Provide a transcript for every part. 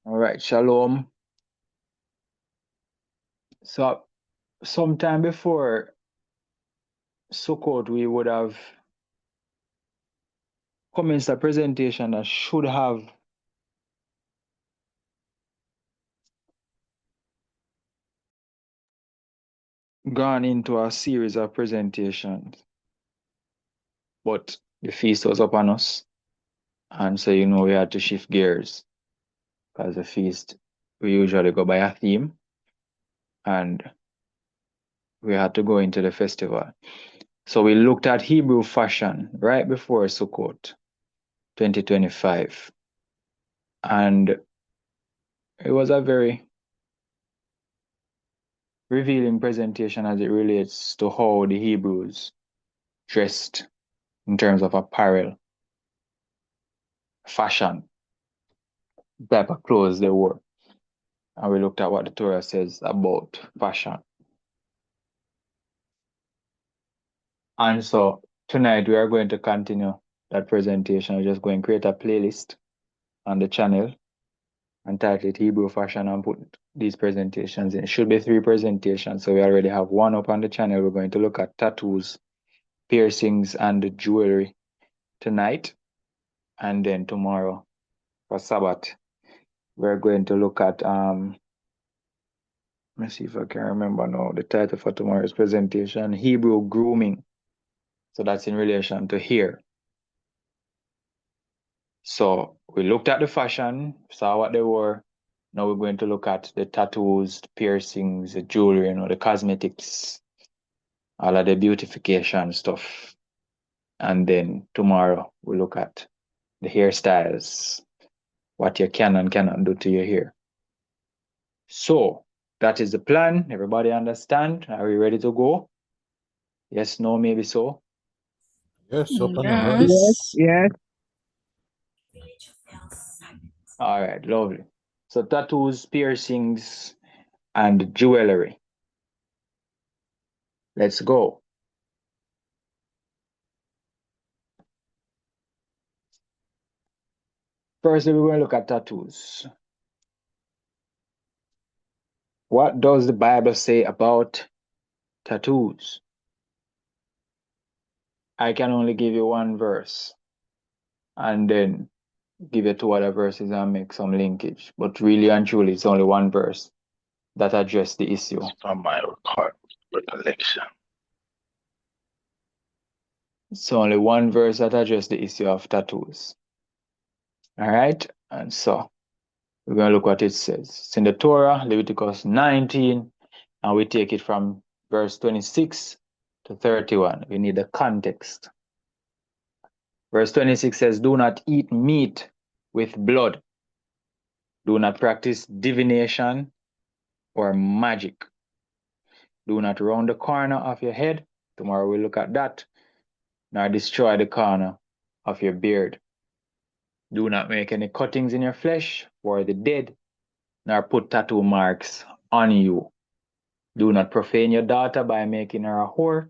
All right, shalom. So, sometime before Sukkot, we would have commenced a presentation that should have gone into a series of presentations, but the feast was upon us, and so we had to shift gears because the feast we usually go by a theme, and we had to go into the festival. So we looked at Hebrew fashion right before Sukkot 2025, and it was a very revealing presentation as it relates to how the Hebrews dressed in terms of apparel, fashion, type of clothes they wore. And we looked at what the Torah says about fashion. And so tonight we are going to continue that presentation. We're just going to create a playlist on the channel and title it Hebrew Fashion and put these presentations in. It should be 3 presentations. So we already have one up on the channel. We're going to look at tattoos, piercings, and jewelry tonight. And then tomorrow for Sabbath, we're going to look at let me see if I can remember now the title for tomorrow's presentation, Hebrew grooming. So that's in relation to hair. So we looked at the fashion, saw what they wore. Now we're going to look at the tattoos, the piercings, the jewelry, the cosmetics, all of the beautification stuff. And then tomorrow we look at the hairstyles, what you can and cannot do to your hair. So that is the plan. Everybody understand? Are we ready to go? Yes, no, maybe so. Yes, open your mouth. Yes. Yes. All right, lovely. So tattoos, piercings, and jewelry. Let's go. Firstly, we're going to look at tattoos. What does the Bible say about tattoos? I can only give you one verse and then give you 2 other verses and make some linkage. But really and truly, it's only one verse that addresses the issue. From my recollection. It's only one verse that addresses the issue of tattoos. All right? And so we're going to look what it says. It's in the Torah, Leviticus 19, and we take it from verse 26 to 31. We need the context. Verse 26 says, do not eat meat with blood. Do not practice divination or magic. Do not round the corner of your head. Tomorrow we'll look at that. Nor destroy the corner of your beard. Do not make any cuttings in your flesh for the dead, nor put tattoo marks on you. Do not profane your daughter by making her a whore,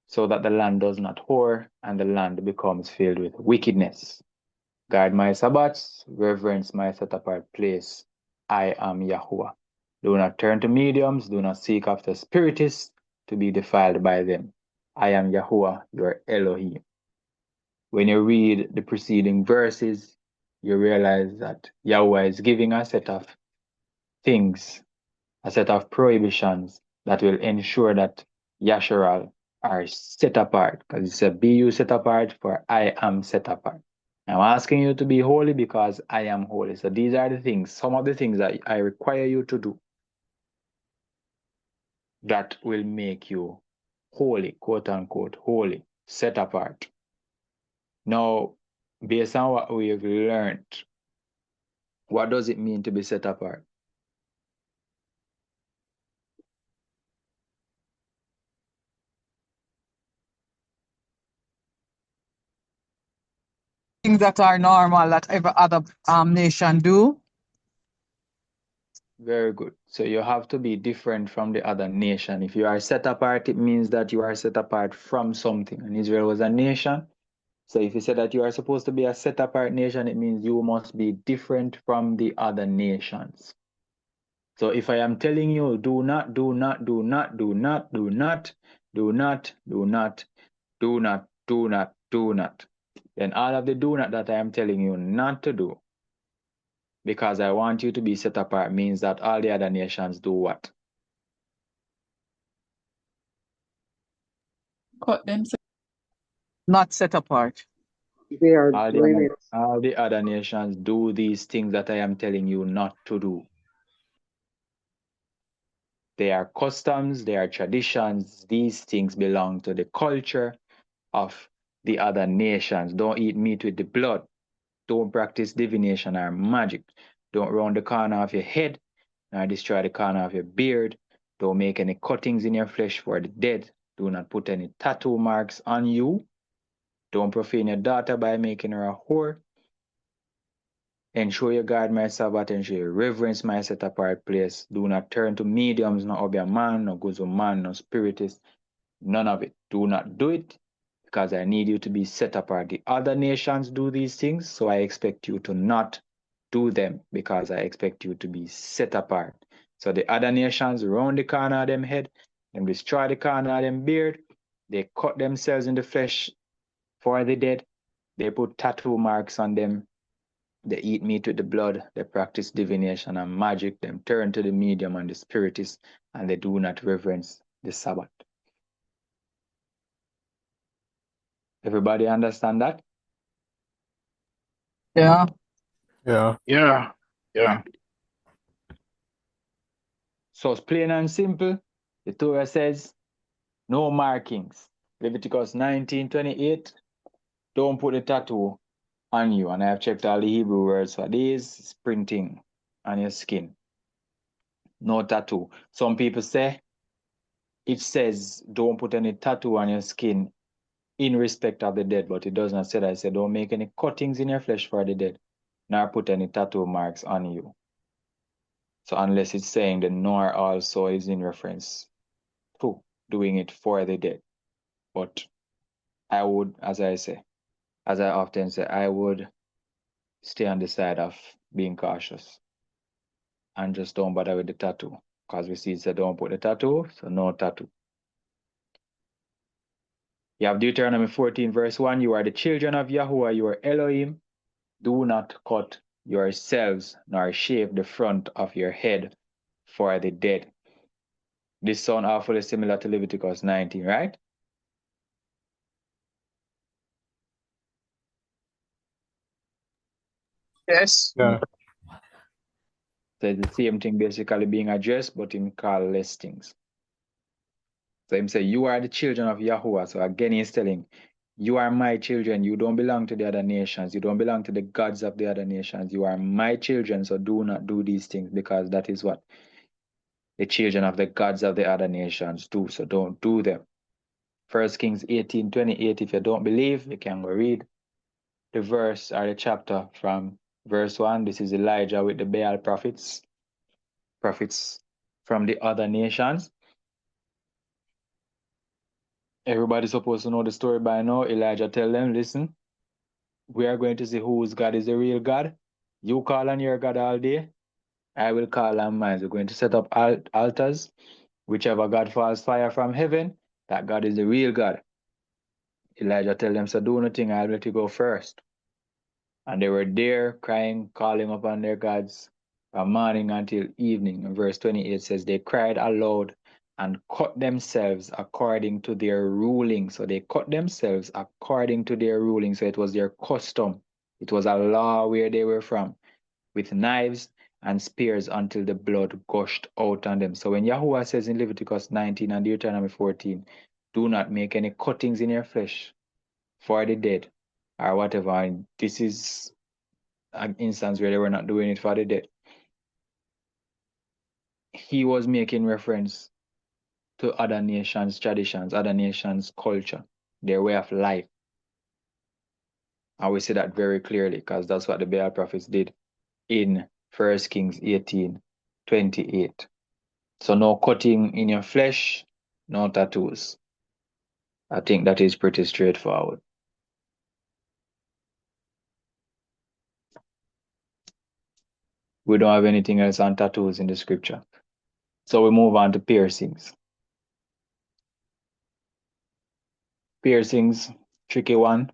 so that the land does not whore and the land becomes filled with wickedness. Guard my Sabbaths, reverence my set-apart place. I am Yahuwah. Do not turn to mediums, do not seek after spiritists to be defiled by them. I am Yahuwah, your Elohim. When you read the preceding verses, you realize that Yahweh is giving a set of things, a set of prohibitions that will ensure that Yasharal are set apart. Because it said, be you set apart, for I am set apart. I'm asking you to be holy because I am holy. So these are the things, some of the things that I require you to do that will make you holy, quote unquote, holy, set apart. Now, based on what we've learned, what does it mean to be set apart? Things that are normal that every other nation do. Very good. So you have to be different from the other nation. If you are set apart, it means that you are set apart from something. And Israel was a nation, So if you say that you are supposed to be a set apart nation, it means you must be different from the other nations. So if I am telling you, do not, do not, do not, do not, do not, do not, do not, do not, do not, do not, then all of the do not that I am telling you not to do, because I want you to be set apart, means that all the other nations do what? Cut them. Not set apart. They are doing it. All the other nations do these things that I am telling you not to do. They are customs, they are traditions. These things belong to the culture of the other nations. Don't eat meat with the blood. Don't practice divination or magic. Don't round the corner of your head, nor destroy the corner of your beard. Don't make any cuttings in your flesh for the dead. Do not put any tattoo marks on you. Don't profane your daughter by making her a whore. Ensure you guard my Sabbath, ensure you reverence my set apart place. Do not turn to mediums, no obia man, no guzu man, no spiritist. None of it. Do not do it, because I need you to be set apart. The other nations do these things, so I expect you to not do them, because I expect you to be set apart. So the other nations round the corner of them head, them destroy the corner of them beard, they cut themselves in the flesh for the dead, they put tattoo marks on them, they eat meat with the blood, they practice divination and magic, them turn to the medium and the spiritist, and they do not reverence the Sabbath. Everybody understand that? Yeah. Yeah. Yeah. Yeah. So it's plain and simple. The Torah says no markings. Leviticus 19:28. Don't put a tattoo on you. And I have checked all the Hebrew words for this. It's printing on your skin. No tattoo. Some people say it says don't put any tattoo on your skin in respect of the dead, but it does not say that. It says don't make any cuttings in your flesh for the dead, nor put any tattoo marks on you. So unless it's saying the nor also is in reference to doing it for the dead. But I would, as I often say, I would stay on the side of being cautious and just don't bother with the tattoo. Because we see it said don't put the tattoo, so no tattoo. You have Deuteronomy 14, verse 1. You are the children of Yahuwah, your Elohim. Do not cut yourselves, nor shave the front of your head for the dead. This sounds awfully similar to Leviticus 19, right? Yes. Yeah. So it's the same thing basically being addressed, but in call less things. So him say, you are the children of Yahuwah. So again, he's telling, you are my children. You don't belong to the other nations. You don't belong to the gods of the other nations. You are my children. So do not do these things, because that is what the children of the gods of the other nations do. So don't do them. 1 Kings 18:28. If you don't believe, you can go read the verse or the chapter from verse 1. This is Elijah with the Baal prophets from the other nations. Everybody's supposed to know the story by now. Elijah tell them, listen, we are going to see whose God is the real God. You call on your God all day. I will call on mine. We're going to set up altars. Whichever God falls fire from heaven, that God is the real God. Elijah tell them, so do nothing, I'll let you go first. And they were there crying, calling upon their gods from morning until evening. And verse 28 says, they cried aloud and cut themselves according to their ruling. So they cut themselves according to their ruling. So it was their custom. It was a law where they were from, with knives and spears until the blood gushed out on them. So when Yahuwah says in Leviticus 19 and Deuteronomy 14, do not make any cuttings in your flesh for the dead or whatever, and this is an instance where they were not doing it for the dead. He was making reference to other nations' traditions, other nations' culture, their way of life. And we see that very clearly, because that's what the Baal prophets did in 1 Kings 18:28. So no cutting in your flesh, no tattoos. I think that is pretty straightforward. We don't have anything else on tattoos in the scripture. So we move on to piercings. Piercings, tricky one.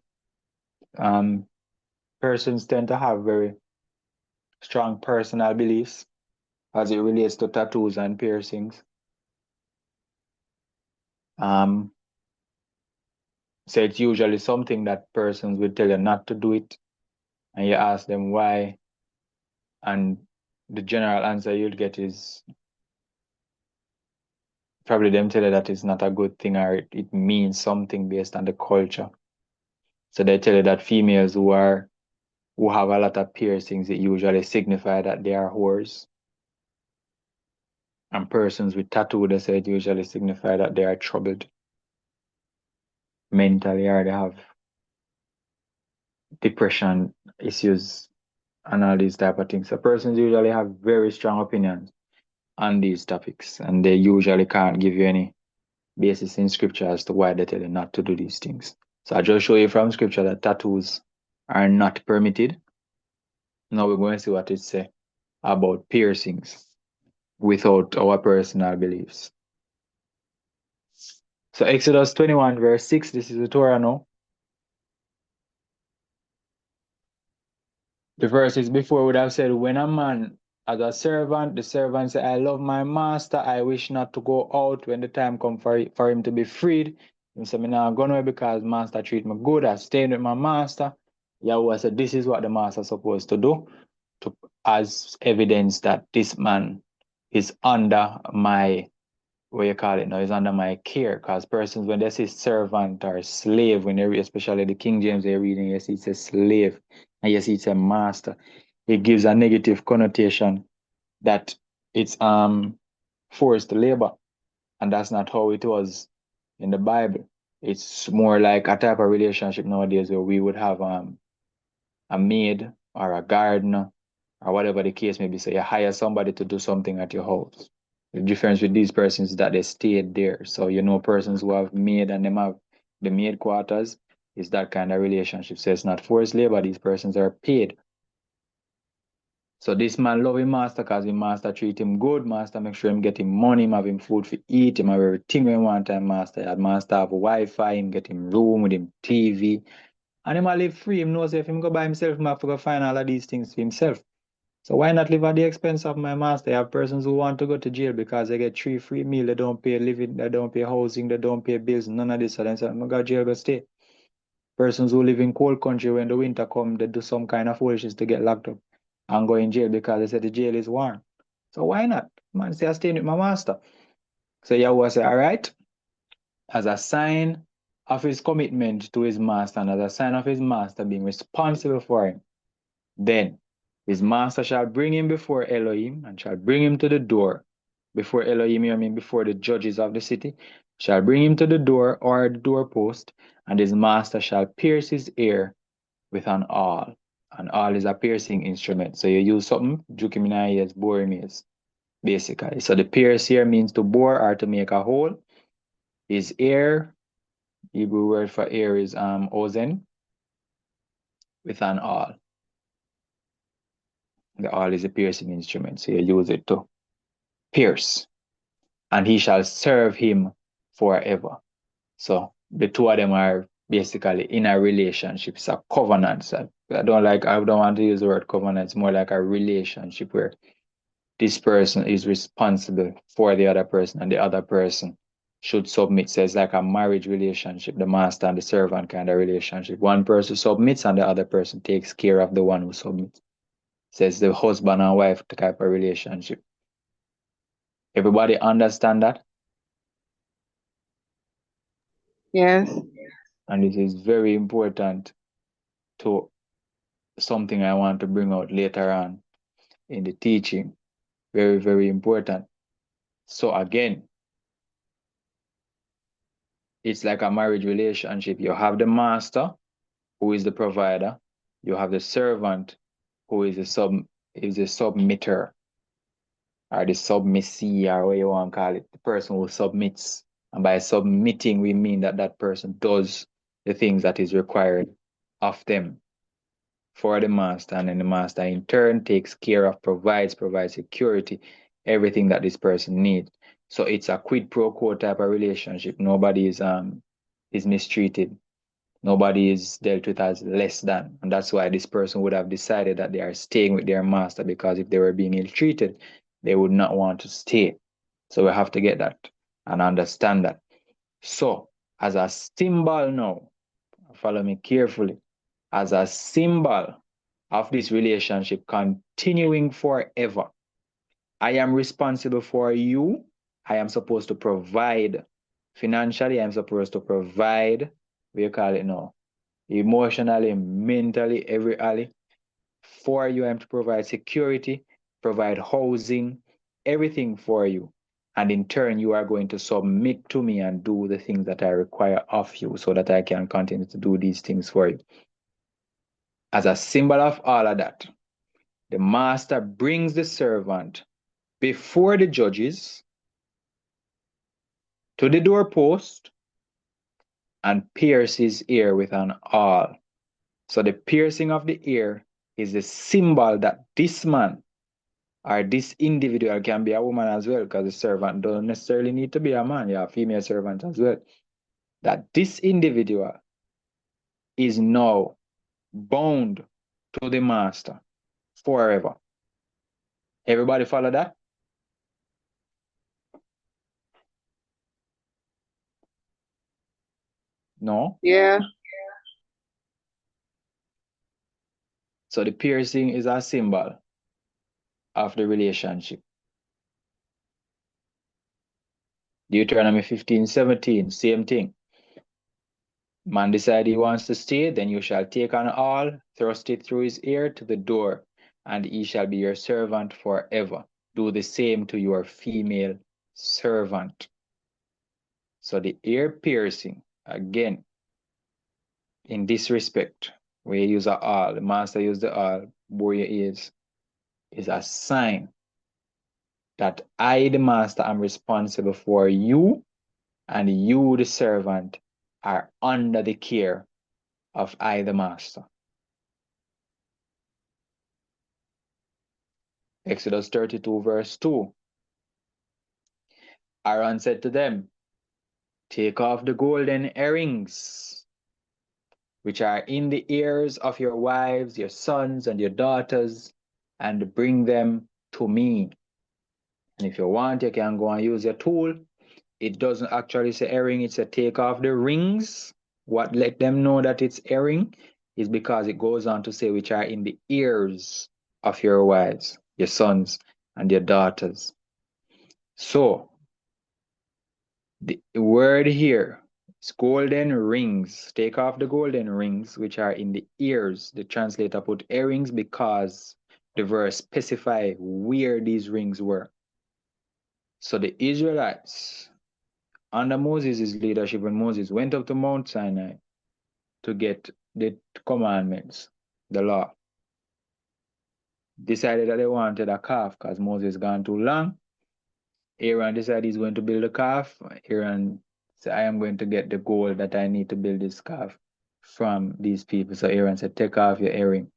Persons tend to have very strong personal beliefs as it relates to tattoos and piercings. So it's usually something that persons will tell you not to do it, and you ask them why, and the general answer you'll get is probably them tell you that it's not a good thing or it means something based on the culture. So they tell you that females who have a lot of piercings, it usually signify that they are whores. And persons with tattoo, they say it usually signify that they are troubled mentally or they have depression issues and all these type of things. So persons usually have very strong opinions on these topics, and they usually can't give you any basis in scripture as to why they tell you not to do these things. So I just show you from scripture that tattoos are not permitted. Now we're going to see what it says about piercings without our personal beliefs. So Exodus 21 verse 6, this is the Torah now. The verses before would have said, when a man as a servant, the servant said, I love my master, I wish not to go out when the time comes for him to be freed. He said, I'm not going away because master treat me good, I staying with my master. Yahweh said, this is what the master is supposed to do, as evidence that this man is under my, what you call it now, is under my care. Because persons, when they say servant or slave, when they read, especially the King James they're reading, yes, it says slave, and yes, it's a master. It gives a negative connotation that it's forced labor, and that's not how it was in the Bible. It's more like a type of relationship nowadays where we would have a maid or a gardener or whatever the case may be. So you hire somebody to do something at your house. The difference with these persons is that they stayed there. So you know persons who have maid and them have the maid quarters is that kind of relationship. So it's not forced labor. These persons are paid. So this man love him master because his master treat him good. Master make sure him get him money, him have him food for eat, him have everything when one time master. Had master have Wi-Fi, him get him room with him TV. And him a live free. Him knows if him go by himself, him have to go find all of these things for himself. So why not live at the expense of my master? You have persons who want to go to jail because they get 3 free meal, they don't pay living, they don't pay housing, they don't pay bills, none of this. So then say, I'm go to jail, go stay. Persons who live in cold country when the winter come, they do some kind of foolishness to get locked up and go in jail because they say the jail is warm. So why not? Man say I staying with my master. So Yahweh say, all right, as a sign of his commitment to his master and as a sign of his master being responsible for him, then his master shall bring him before Elohim and shall bring him to the door. Before Elohim, I mean before the judges of the city, shall bring him to the door or the doorpost, and his master shall pierce his ear with an awl. An awl is a piercing instrument. So you use something, juke him in the ears, bore him ears, basically. So the pierce here means to bore or to make a hole. His ear, Hebrew word for ear is ozen, with an awl. The awl is a piercing instrument, so you use it to pierce. And he shall serve him forever. So the two of them are basically in a relationship. It's a covenant. So I don't want to use the word covenant. It's more like a relationship where this person is responsible for the other person and the other person should submit. So it's like a marriage relationship, the master and the servant kind of relationship. One person submits and the other person takes care of the one who submits. So it's the husband and wife type of relationship. Everybody understand that? Yes. And it is very important to something I want to bring out later on in the teaching. Very, very important. So again, it's like a marriage relationship. You have the master, who is the provider. You have the servant, who is a submitter, or the submissee, or what you want to call it, the person who submits. And by submitting, we mean that that person does the things that is required of them. for the master, and then the master in turn takes care of, provides security, everything that this person needs. So it's a quid pro quo type of relationship. Nobody is mistreated. Nobody is dealt with as less than. And that's why this person would have decided that they are staying with their master, because if they were being ill-treated, they would not want to stay. So we have to get that and understand that. So as a symbol now, follow me carefully, as a symbol of this relationship continuing forever, I am responsible for you. I am supposed to provide financially. I am supposed to provide, what you call it now, emotionally, mentally, every alley. For you, I am to provide security, provide housing, everything for you. And in turn, you are going to submit to me and do the things that I require of you so that I can continue to do these things for you. As a symbol of all of that, the master brings the servant before the judges to the doorpost and pierces his ear with an awl. So the piercing of the ear is the symbol that this man or this individual, can be a woman as well, because the servant don't necessarily need to be a man. You have a female servant as well. That this individual is now bound to the master forever. Everybody follow that? No? Yeah. So the piercing is a symbol of the relationship. Deuteronomy 15:17, same thing. Man decide he wants to stay, then you shall take an awl, thrust it through his ear to the door, and he shall be your servant forever. Do the same to your female servant. So the ear piercing, again, in this respect, where you use a awl, the master used the awl, bore your ears, is a sign that I, the master, am responsible for you, and you, the servant, are under the care of I, the master. Exodus 32, verse 2. Aaron said to them, take off the golden earrings, which are in the ears of your wives, your sons, and your daughters, and bring them to me. And if you want, you can go and use your tool. It doesn't actually say earring, it says take off the rings. What let them know that it's earring is because it goes on to say which are in the ears of your wives, your sons, and your daughters. So, the word here is golden rings. Take off the golden rings, which are in the ears. The translator put earrings because the verse specify where these rings were. So the Israelites, under Moses' leadership, when Moses went up to Mount Sinai to get the commandments, the law, decided that they wanted a calf because Moses gone too long. Aaron decided he's going to build a calf. Aaron said, I am going to get the gold that I need to build this calf from these people. So Aaron said, take off your earring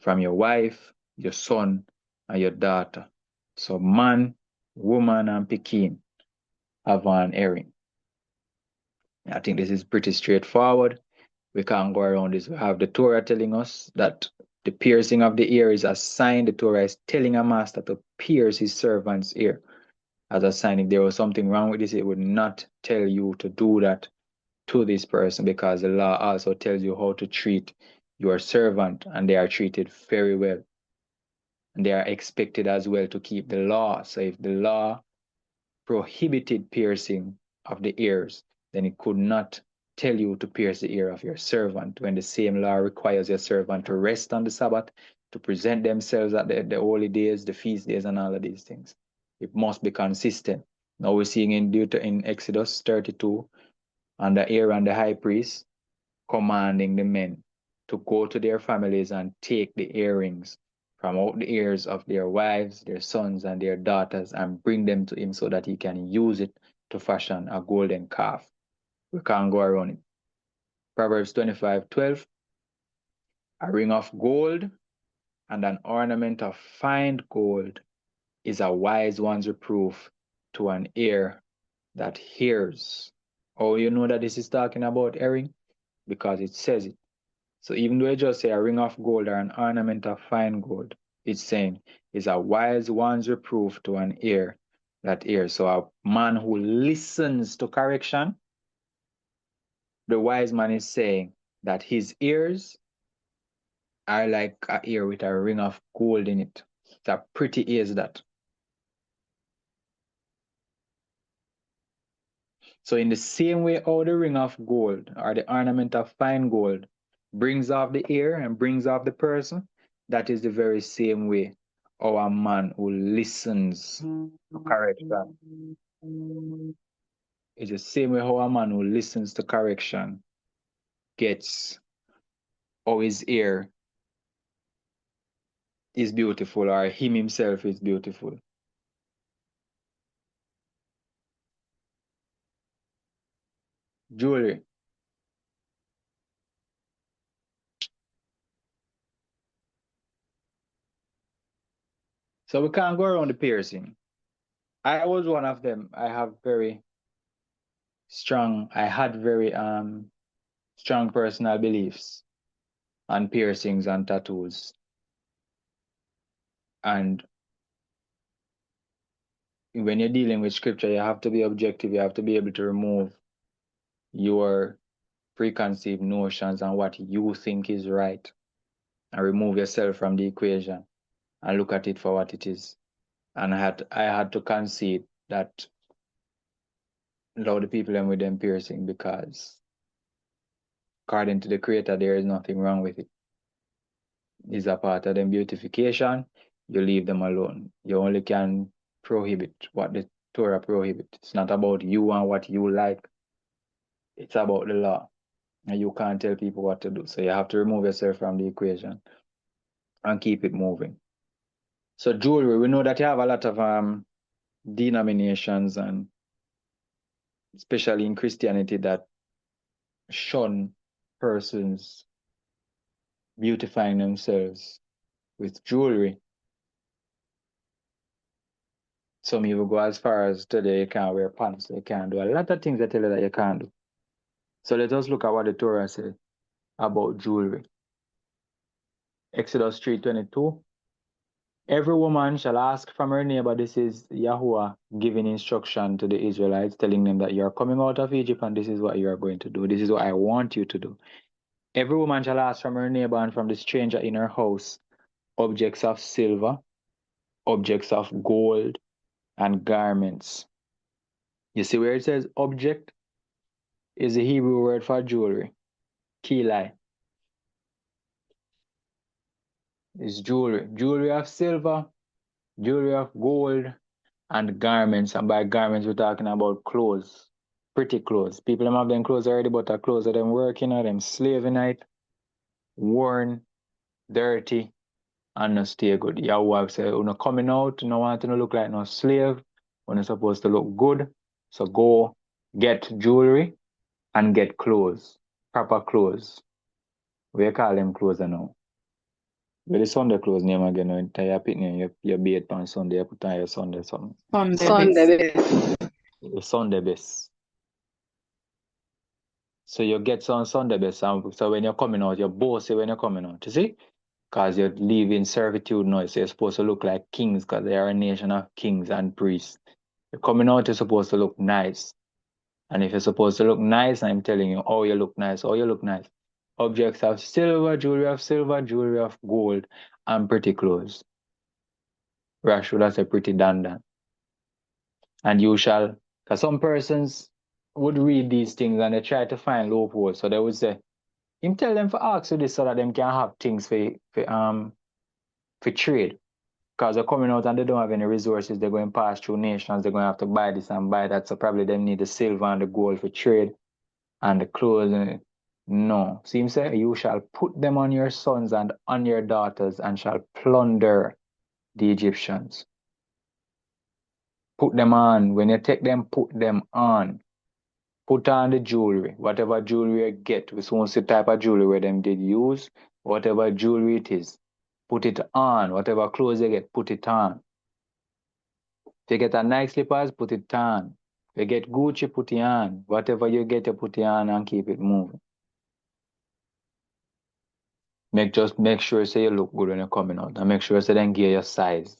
from your wife, your son, and your daughter. So man, woman, and pikin have an earring. I think this is pretty straightforward. We can't go around this. We have the Torah telling us that the piercing of the ear is a sign. The Torah is telling a master to pierce his servant's ear as a sign. If there was something wrong with this, it would not tell you to do that to this person, because the law also tells you how to treat your servant, and they are treated very well. And they are expected as well to keep the law. So if the law prohibited piercing of the ears, then it could not tell you to pierce the ear of your servant, when the same law requires your servant to rest on the Sabbath, to present themselves at the holy days, the feast days, and all of these things. It must be consistent. Now we're seeing in Exodus 32, under Aaron the high priest, commanding the men to go to their families and take the earrings from out the ears of their wives, their sons, and their daughters, and bring them to him so that he can use it to fashion a golden calf. We can't go around it. Proverbs 25:12. A ring of gold and an ornament of fine gold is a wise one's reproof to an ear that hears. Oh, you know that this is talking about earring? Because it says it. So even though it just say a ring of gold or an ornament of fine gold, it's saying is a wise one's reproof to an ear that hears. So a man who listens to correction, the wise man is saying that his ears are like a ear with a ring of gold in it. It's a pretty ear is that. So in the same way how the ring of gold or the ornament of fine gold brings off the ear and brings off the person, that is the very same way how a man who listens to correction. It's the same way how a man who listens to correction gets how his ear is beautiful or him himself is beautiful. Jewelry. So we can't go around the piercing. I was one of them. I had very strong personal beliefs on piercings and tattoos. And when you're dealing with scripture, you have to be objective. You have to be able to remove your preconceived notions and what you think is right and remove yourself from the equation and look at it for what it is. And I had to concede that allow the people with them piercing, because according to the Creator, there is nothing wrong with it. It's a part of them beautification. You leave them alone. You only can prohibit what the Torah prohibits. It's not about you and what you like. It's about the law. And you can't tell people what to do. So you have to remove yourself from the equation and keep it moving. So jewelry, we know that you have a lot of denominations, and especially in Christianity, that shun persons beautifying themselves with jewelry. Some people go as far as today you can't wear pants, you can't do a lot of things that tell you that you can't do. So let us look at what the Torah says about jewelry. Exodus 3:22. Every woman shall ask from her neighbor. This is Yahuwah giving instruction to the Israelites, telling them that you are coming out of Egypt and this is what you are going to do. This is what I want you to do. Every woman shall ask from her neighbor and from the stranger in her house objects of silver, objects of gold, and garments. You see where it says object is the Hebrew word for jewelry. Kilai is jewelry. Jewelry of silver, jewelry of gold, and garments. And by garments, we're talking about clothes. Pretty clothes. People them have them clothes already, but the clothes of them working or them slaving night, worn, dirty, and not stay good. Yahweh said, when you're coming out, you don't want to look like no slave, when you're supposed to look good. So go get jewelry and get clothes, proper clothes. We call them clothes now. Where the Sunday clothes name again? You tie your picnic, your beard on Sunday, you put on your Sunday something. Sunday best. The Sunday best. So you get some Sunday best. So when you're coming out, you're bossy when you're coming out, you see? Because you're leaving servitude now. So you're supposed to look like kings, because they are a nation of kings and priests. You're coming out, you're supposed to look nice. And if you're supposed to look nice, I'm telling you, oh, you look nice, oh, you look nice. Objects of silver, jewelry of gold, and pretty clothes. Rash would have said pretty dandan. And you shall, because some persons would read these things and they try to find loopholes. So they would say, him tell them for ask you this so that them can have things for trade. Because they're coming out and they don't have any resources, they're going to pass through nations, they're going to have to buy this and buy that. So probably them need the silver and the gold for trade and the clothes. No. See him say, you shall put them on your sons and on your daughters and shall plunder the Egyptians. Put them on. When you take them, put them on. Put on the jewelry. Whatever jewelry you get, we won't see type of jewelry where them did use. whatever jewelry it is, put it on. Whatever clothes you get, put it on. If you get a nice slippers, put it on. If you get Gucci, put it on. Whatever you get, you put it on and keep it moving. Just make sure say you look good when you're coming out. And make sure say then get your size.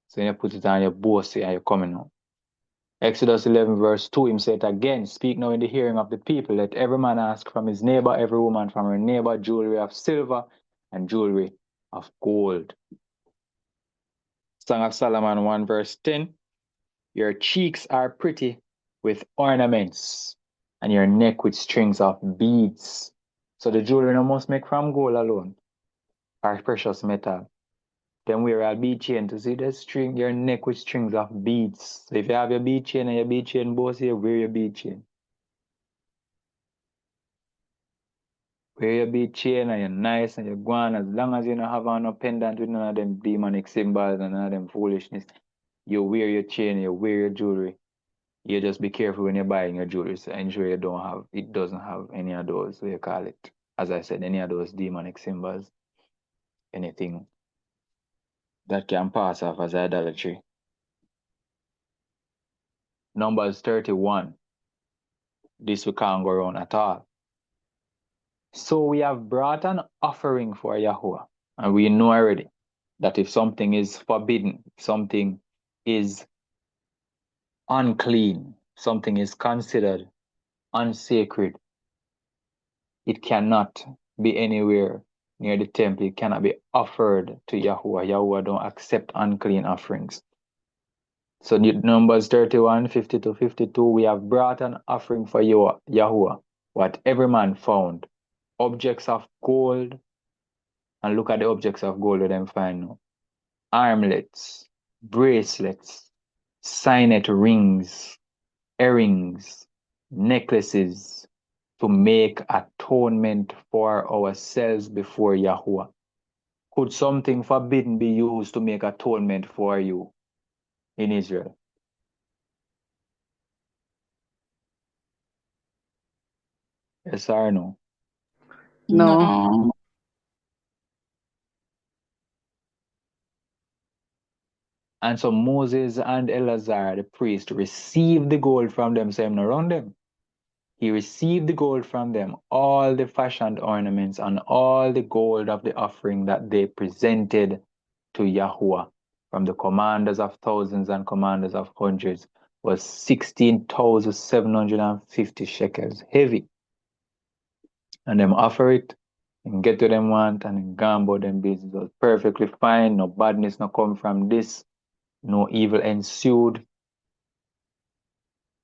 So when you put it on, you're bossy and you're coming out. Exodus 11 verse 2, him said again, speak now in the hearing of the people. Let every man ask from his neighbor, every woman from her neighbor, jewelry of silver and jewelry of gold. Song of Solomon 1 verse 10, your cheeks are pretty with ornaments and your neck with strings of beads. So the jewelry no must make from gold alone or precious metal. Then wear a bead chain to see the string, your neck with strings of beads. So if you have your bead chain and your bead chain both here, wear your bead chain. Wear your bead chain and you're nice and you're gone. As long as you don't have on no pendant with none of them demonic symbols and none of them foolishness, you wear your chain, you wear your jewelry. You just be careful when you're buying your jewelry. So ensure it doesn't have any of those, what you call it. As I said, any of those demonic symbols. Anything that can pass off as idolatry. Numbers 31. This we can't go wrong at all. So we have brought an offering for Yahweh. And we know already that if something is forbidden, something is unclean, something is considered unsacred, it cannot be anywhere near the temple. It cannot be offered to Yahweh. Yahweh don't accept unclean offerings. So Numbers 31, 50 to 52, we have brought an offering for Yahweh, what every man found. Objects of gold, and look at the objects of gold that them find now. Armlets, bracelets, signet rings, earrings, necklaces, to make atonement for ourselves before Yahweh. Could something forbidden be used to make atonement for you in Israel? Yes or no? No. And so Moses and Eleazar, the priest, received the gold from them, so him around them. He received the gold from them, all the fashioned ornaments and all the gold of the offering that they presented to Yahweh from the commanders of thousands and commanders of hundreds was 16,750 shekels, heavy. And them offer it and get to them want and then gamble them business was perfectly fine, no badness no come from this, no evil ensued.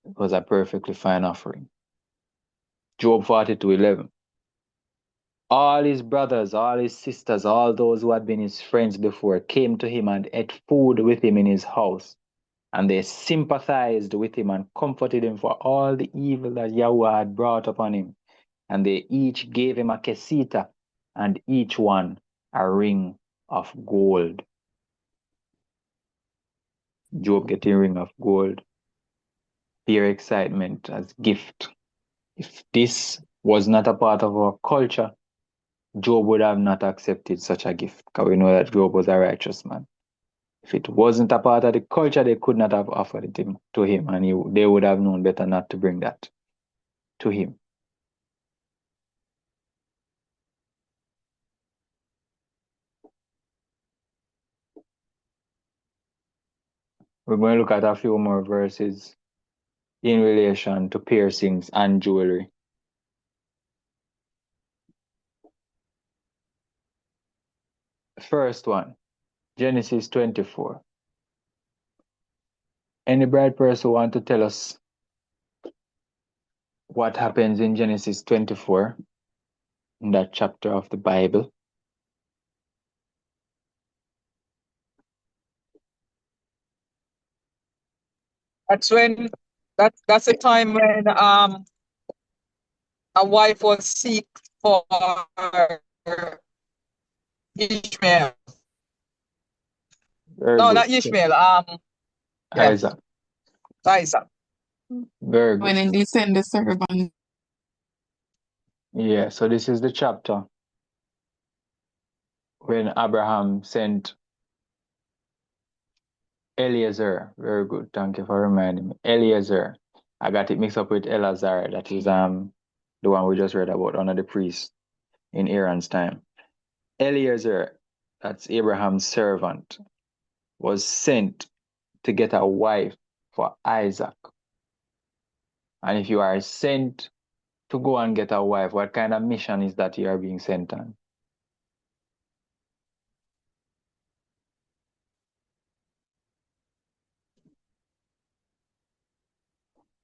It was a perfectly fine offering. Job 42:11. All his brothers, all his sisters, all those who had been his friends before came to him and ate food with him in his house. And they sympathized with him and comforted him for all the evil that Yahweh had brought upon him. And they each gave him a kesita and each one a ring of gold. Job getting a ring of gold. Pure excitement as gift. If this was not a part of our culture, Job would have not accepted such a gift, because we know that Job was a righteous man. If it wasn't a part of the culture, they could not have offered it to him, and they would have known better not to bring that to him. We're going to look at a few more verses in relation to piercings and jewelry. First one, Genesis 24. Any bright person want to tell us what happens in Genesis 24, in that chapter of the Bible? That's when that's the time when a wife was seek for Ishmael. Very No, good. not Ishmael. Isaac. Isaac. Very good. When they send the servant. 'em. Yeah, so this is the chapter. 24. when Abraham sent Eliezer. Very good. Thank you for reminding me. Eliezer. I got it mixed up with Eleazar. That is the one we just read about under the priest in Aaron's time. Eliezer, that's Abraham's servant, was sent to get a wife for Isaac. And if you are sent to go and get a wife, what kind of mission is that you are being sent on?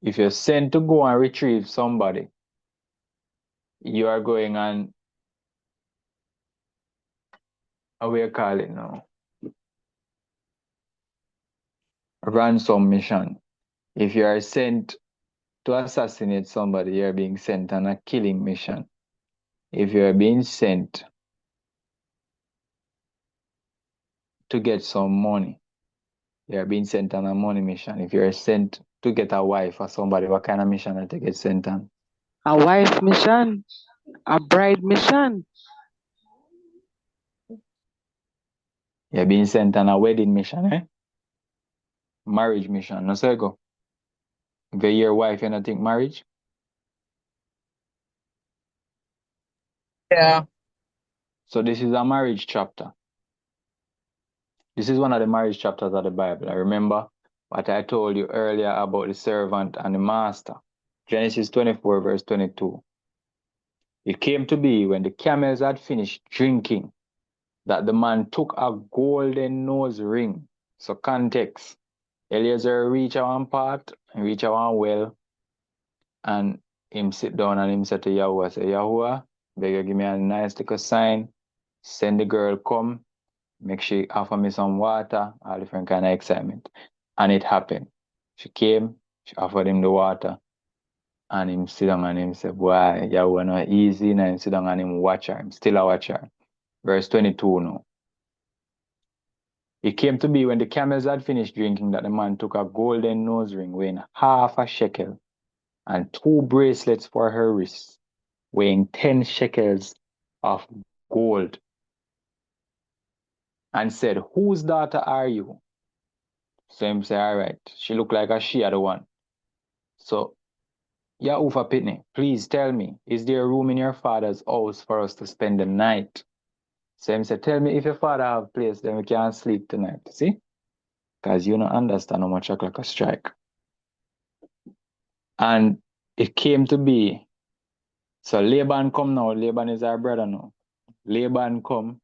If you're sent to go and retrieve somebody, you are going on, how we call it now? A ransom mission. If you are sent to assassinate somebody, you're being sent on a killing mission. If you're being sent to get some money, you're being sent on a money mission. If you're sent to get a wife or somebody, what kind of mission are they get sent on? A wife mission, a bride mission. You're being sent on a wedding mission, eh? Marriage mission. No say go. If you're your wife, you don't think marriage? Yeah. So this is a marriage chapter. This is one of the marriage chapters of the Bible. I remember what I told you earlier about the servant and the master. Genesis 24, verse 22. It came to be when the camels had finished drinking that the man took a golden nose ring. So context. Eliezer reach a one part, reach a one well, and him sit down and him say to Yahuwah, say, Yahuwah, beg you give me a nice little sign, send the girl come, make she offer me some water, all different kind of excitement. And it happened. She came, she offered him the water, and him sit down and him say, boy, Yahuwah not easy, and him sit down and him watch her, him still a watch her. Verse 22 now. It came to be when the camels had finished drinking that the man took a golden nose ring weighing half a shekel and 2 bracelets for her wrists, weighing 10 shekels of gold, and said, whose daughter are you? So him say, all right, she look like a she are the one. So, Yahuwah Pitney, please tell me, is there room in your father's house for us to spend the night? So him say, tell me if your father have place, then we can sleep tonight. See? Because you don't understand how much o'clock a strike. And it came to be, so Laban come now, Laban is our brother now. Laban come,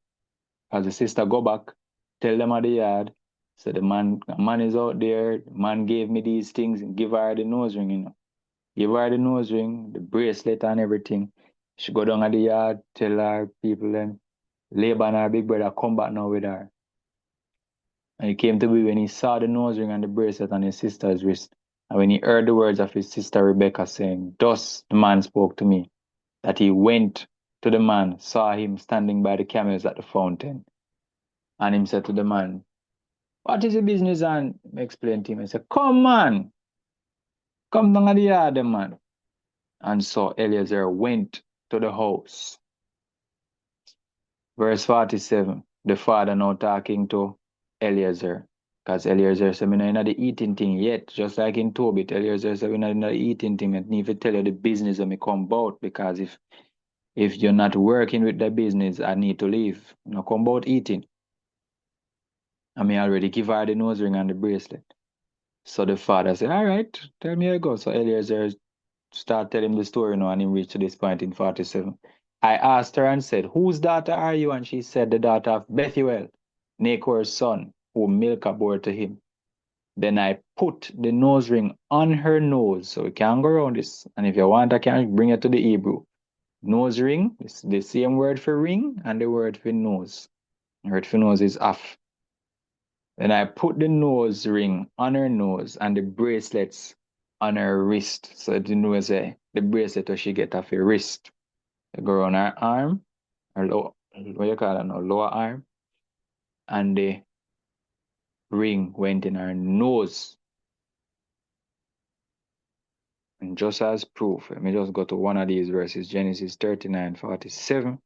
as the sister go back, tell them at the yard, so the man is out there, the man gave me these things, and give her the nose ring, you know. Give her the nose ring, the bracelet and everything. She go down at the yard, tell her people then, Laban, our big brother, come back now with her. And it came to be when he saw the nose ring and the bracelet on his sister's wrist, and when he heard the words of his sister Rebecca saying, thus the man spoke to me, that he went to the man, saw him standing by the camels at the fountain. And him said to the man, what is the business? And explained to him, and said, come man, come down at the yard, man. And so Eliezer went to the house. Verse 47, the father now talking to Eliezer. Because Eliezer said, I'm not the eating thing yet. Just like in Tobit, Eliezer said, I'm not the eating thing. I need to tell you the business when me come about. Because if you're not working with the business, I need to leave. You know, come about eating. I mean, already give her the nose ring and the bracelet. So the father said, all right, tell me how it goes. So Eliezer start telling him the story now, and he reached to this point in 47. I asked her and said, whose daughter are you? And she said, the daughter of Bethuel, Nachor's son, whom Milcah bore to him. Then I put the nose ring on her nose, so we can go around this. And if you want, I can bring it to the Hebrew. Nose ring, it's the same word for ring and the word for nose. The word for nose is af. Then I put the nose ring on her nose and the bracelets on her wrist. So the nose, the bracelet that she get off her wrist. They go on her arm, her lower, what you call it now, lower arm. And the ring went in her nose. And just as proof, let me just go to one of these verses, Genesis 39:47.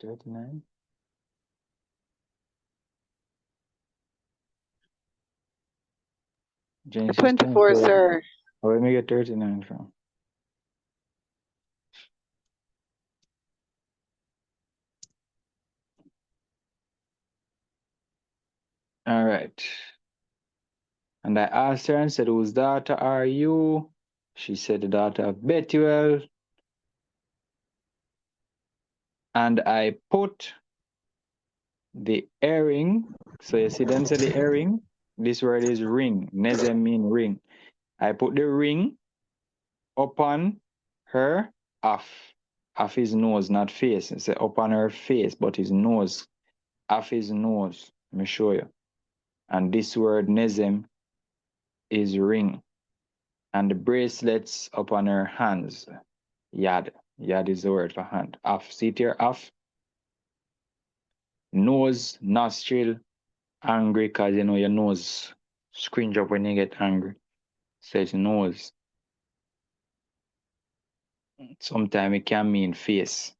39. Genesis 24, 24. sir. Where me get 39 from? All right. And I asked her and said, whose daughter are you? She said, the daughter of Bethuel. And I put the earring. So you see them say the earring. This word is ring. Nezem mean ring. I put the ring upon her off. Off his nose, not face. It's upon her face, but his nose. Off his nose. Let me show you. And this word nezem is ring. And the bracelets upon her hands. Yad. Yad is the word for hand. Off. See it here? Off. Nose, nostril, angry, because you know your nose scringe up when you get angry. So it's nose. Sometimes it can mean face.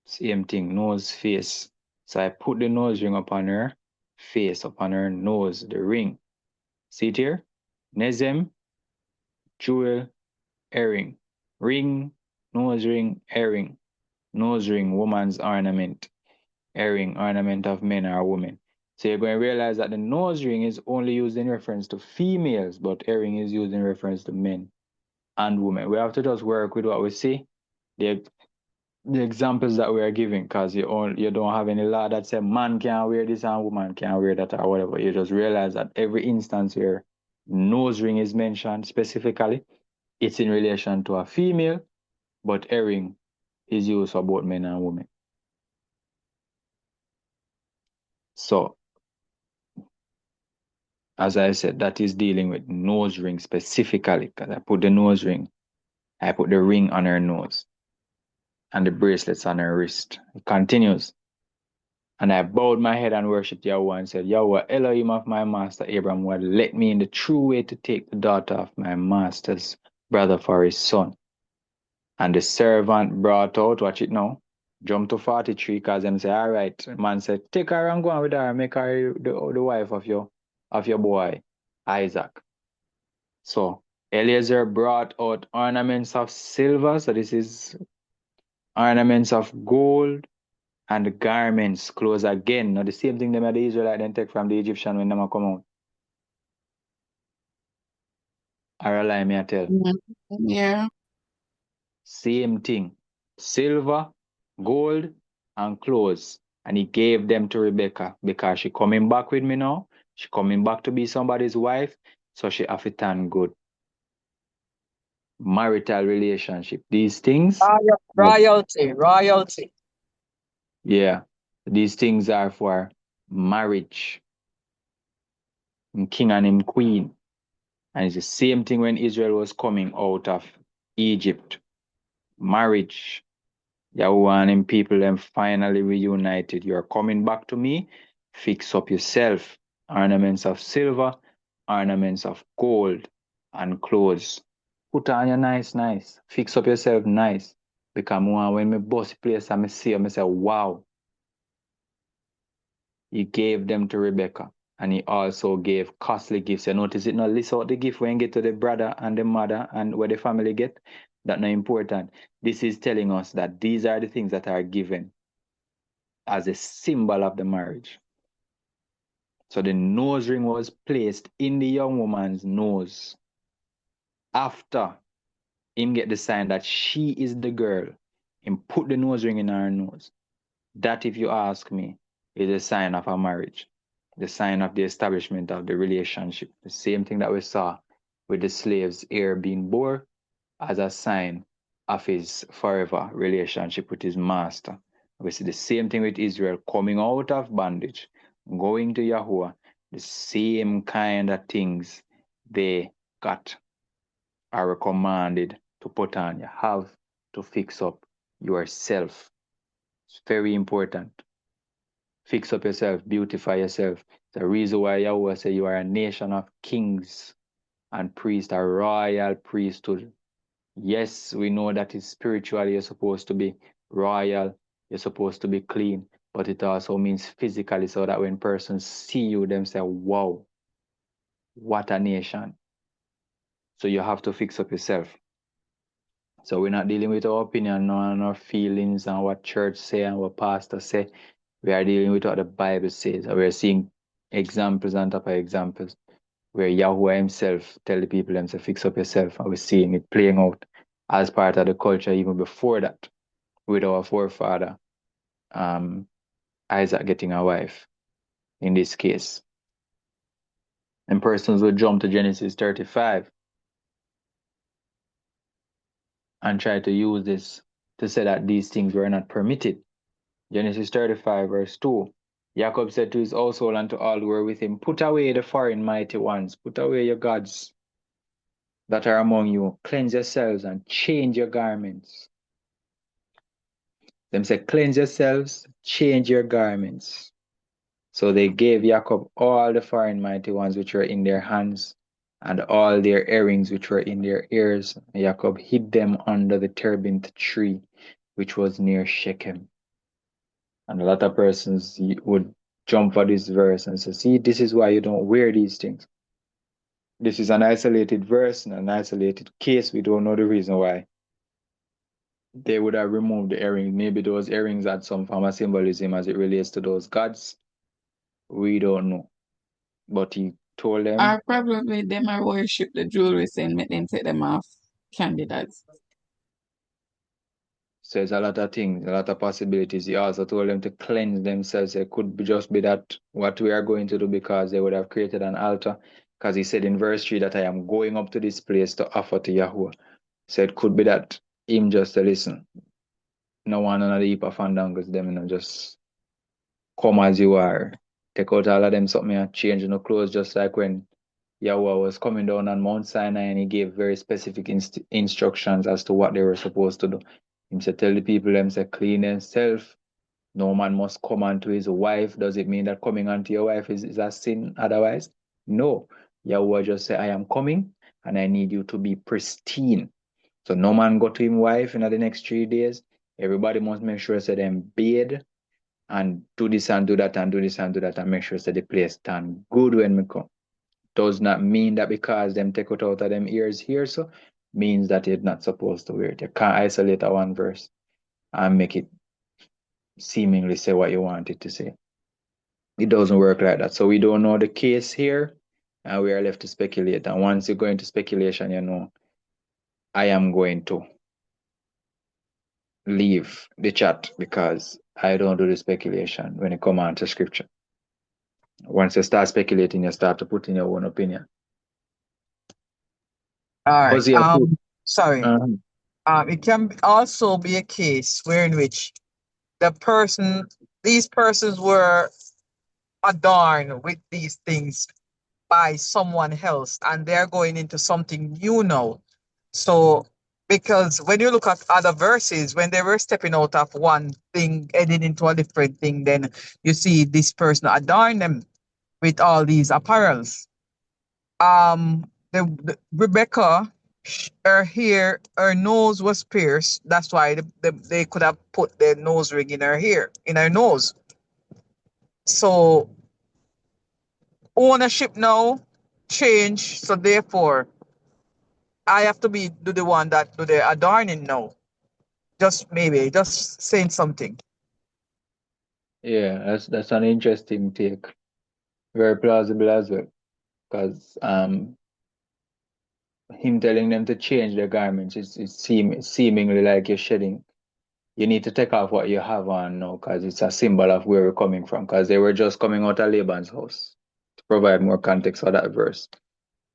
Same thing, nose, face. So I put the nose ring upon her face, upon her nose, the ring. See it here? Nezem, jewel, earring. Ring, nose ring, earring. Nose ring, woman's ornament. Earring, ornament of men or women. So you're going to realize that the nose ring is only used in reference to females, but earring is used in reference to men and women. We have to just work with what we see, the examples that we are giving, because you don't have any law that says man can't wear this and woman can't wear that or whatever. You just realize that every instance where nose ring is mentioned specifically, it's in relation to a female, but earring is used for both men and women. So, as I said, that is dealing with nose ring specifically, because I put the nose ring, I put the ring on her nose, and the bracelets on her wrist. It continues. And I bowed my head and worshipped Yahweh and said, Yahweh, Elohim of my master Abraham, would let me in the true way to take the daughter of my master's brother for his son. And the servant brought out, watch it now, jump to 43, because them say, all right. The man said, take her and go on with her, make her the wife of your boy, Isaac. So Eliezer brought out ornaments of silver, so this is ornaments of gold, and the garments, clothes again. Now the same thing them the Israelite then take from the Egyptian when them come out. Or a lie me I tell. Yeah. Same thing. Silver, gold, and clothes. And he gave them to Rebecca because she coming back with me now. She coming back to be somebody's wife. So she have to turn good. Marital relationship. These things. Royalty. Yeah. These things are for marriage. King and him queen. And it's the same thing when Israel was coming out of Egypt. Marriage. Yahweh and him people them finally reunited. You're coming back to me. Fix up yourself. Ornaments of silver, ornaments of gold, and clothes. Put on your nice. Fix up yourself nice. Because when me bust place and me see him, I say, wow. He gave them to Rebecca. And he also gave costly gifts. You notice it now, list out the gift when you get to the brother and the mother and where the family get. That's not important. This is telling us that these are the things that are given as a symbol of the marriage. So the nose ring was placed in the young woman's nose after him get the sign that she is the girl. Him put the nose ring in her nose. That, if you ask me, is a sign of a marriage. The sign of the establishment of the relationship. The same thing that we saw with the slave's ear being bore as a sign of his forever relationship with his master. We see the same thing with Israel coming out of bondage, going to Yahuwah, the same kind of things they got are commanded to put on. You have to fix up yourself. It's very important. Fix up yourself, beautify yourself. The reason why Yahweh said you are a nation of kings and priests, a royal priesthood. Yes, we know that is spiritually you're supposed to be royal, you're supposed to be clean, but it also means physically, so that when persons see you, them say, wow, what a nation. So you have to fix up yourself. So we're not dealing with our opinion and our feelings and what church say and what pastor say. We are dealing with what the Bible says. And we're seeing examples on top of examples where Yahweh himself tell the people them to fix up yourself. And we're seeing it playing out as part of the culture even before that with our forefather Isaac getting a wife in this case. And persons will jump to Genesis 35 and try to use this to say that these things were not permitted. Genesis 35 verse 2. Jacob said to his household and to all who were with him, put away the foreign mighty ones, put away your gods that are among you, cleanse yourselves and change your garments. Them say, cleanse yourselves, change your garments. So they gave Jacob all the foreign mighty ones which were in their hands, and all their earrings which were in their ears. And Jacob hid them under the terebinth tree, which was near Shechem. And a lot of persons would jump for this verse and say, see, this is why you don't wear these things. This is an isolated verse and an isolated case. We don't know the reason why they would have removed the earrings. Maybe those earrings had some form of symbolism as it relates to those gods. We don't know. But he told them. Or probably they might worship the jewelry and make them take them off candidates. So there's a lot of things, a lot of possibilities. He also told them to cleanse themselves. It could just be that what we are going to do, because they would have created an altar. Because he said in verse 3 that I am going up to this place to offer to Yahweh. So it could be that him just to listen. No one on the heap of fandangos, them, just come as you are. Take out all of them something and change no clothes, just like when Yahweh was coming down on Mount Sinai and he gave very specific instructions as to what they were supposed to do. He said, tell the people them say clean themselves. No man must come unto his wife. Does it mean that coming unto your wife is a sin otherwise? No. Yahweh just say, I am coming and I need you to be pristine. So no man go to his wife in the next 3 days. Everybody must make sure say them bathe and do this and do that and do this and do that and make sure say the place stand good when we come. Does not mean that because them take it out of them ears here, so means that you're not supposed to wear it. You can't isolate a one verse and make it seemingly say what you want it to say. It doesn't work like that. So we don't know the case here, and we are left to speculate. And once you go into speculation, you know, I am going to leave the chat because I don't do the speculation when it comes on to scripture. Once you start speculating, you start to put in your own opinion. All right. Hosea 2. Sorry. It can also be a case where in which these persons were adorned with these things by someone else, and they're going into something new now. So, because when you look at other verses, when they were stepping out of one thing, heading into a different thing, then you see this person adorn them with all these apparels. The Rebecca, her nose was pierced. That's why they could have put their nose ring in her nose. So ownership now change. So therefore, I have to be the one that do the adorning now. Just saying something. Yeah, that's an interesting take. Very plausible as well. Because him telling them to change their garments, it's seemingly like you're shedding. You need to take off what you have on now, because it's a symbol of where we're coming from. Because they were just coming out of Laban's house. To provide more context for that verse.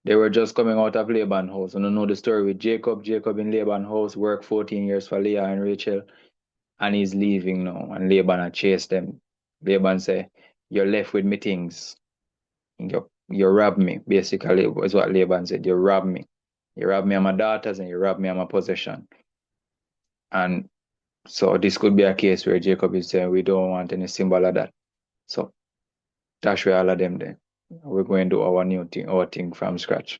They were just coming out of Laban's house. And you know the story with Jacob. Jacob in Laban's house worked 14 years for Leah and Rachel. And he's leaving now. And Laban had chased them. Laban said, you're left with me things. You robbed me, basically, is what Laban said. You robbed me. You robbed me of my daughters and you robbed me of my possession. And so this could be a case where Jacob is saying, we don't want any symbol of that. So that's where all of them there. We're going to do our thing from scratch.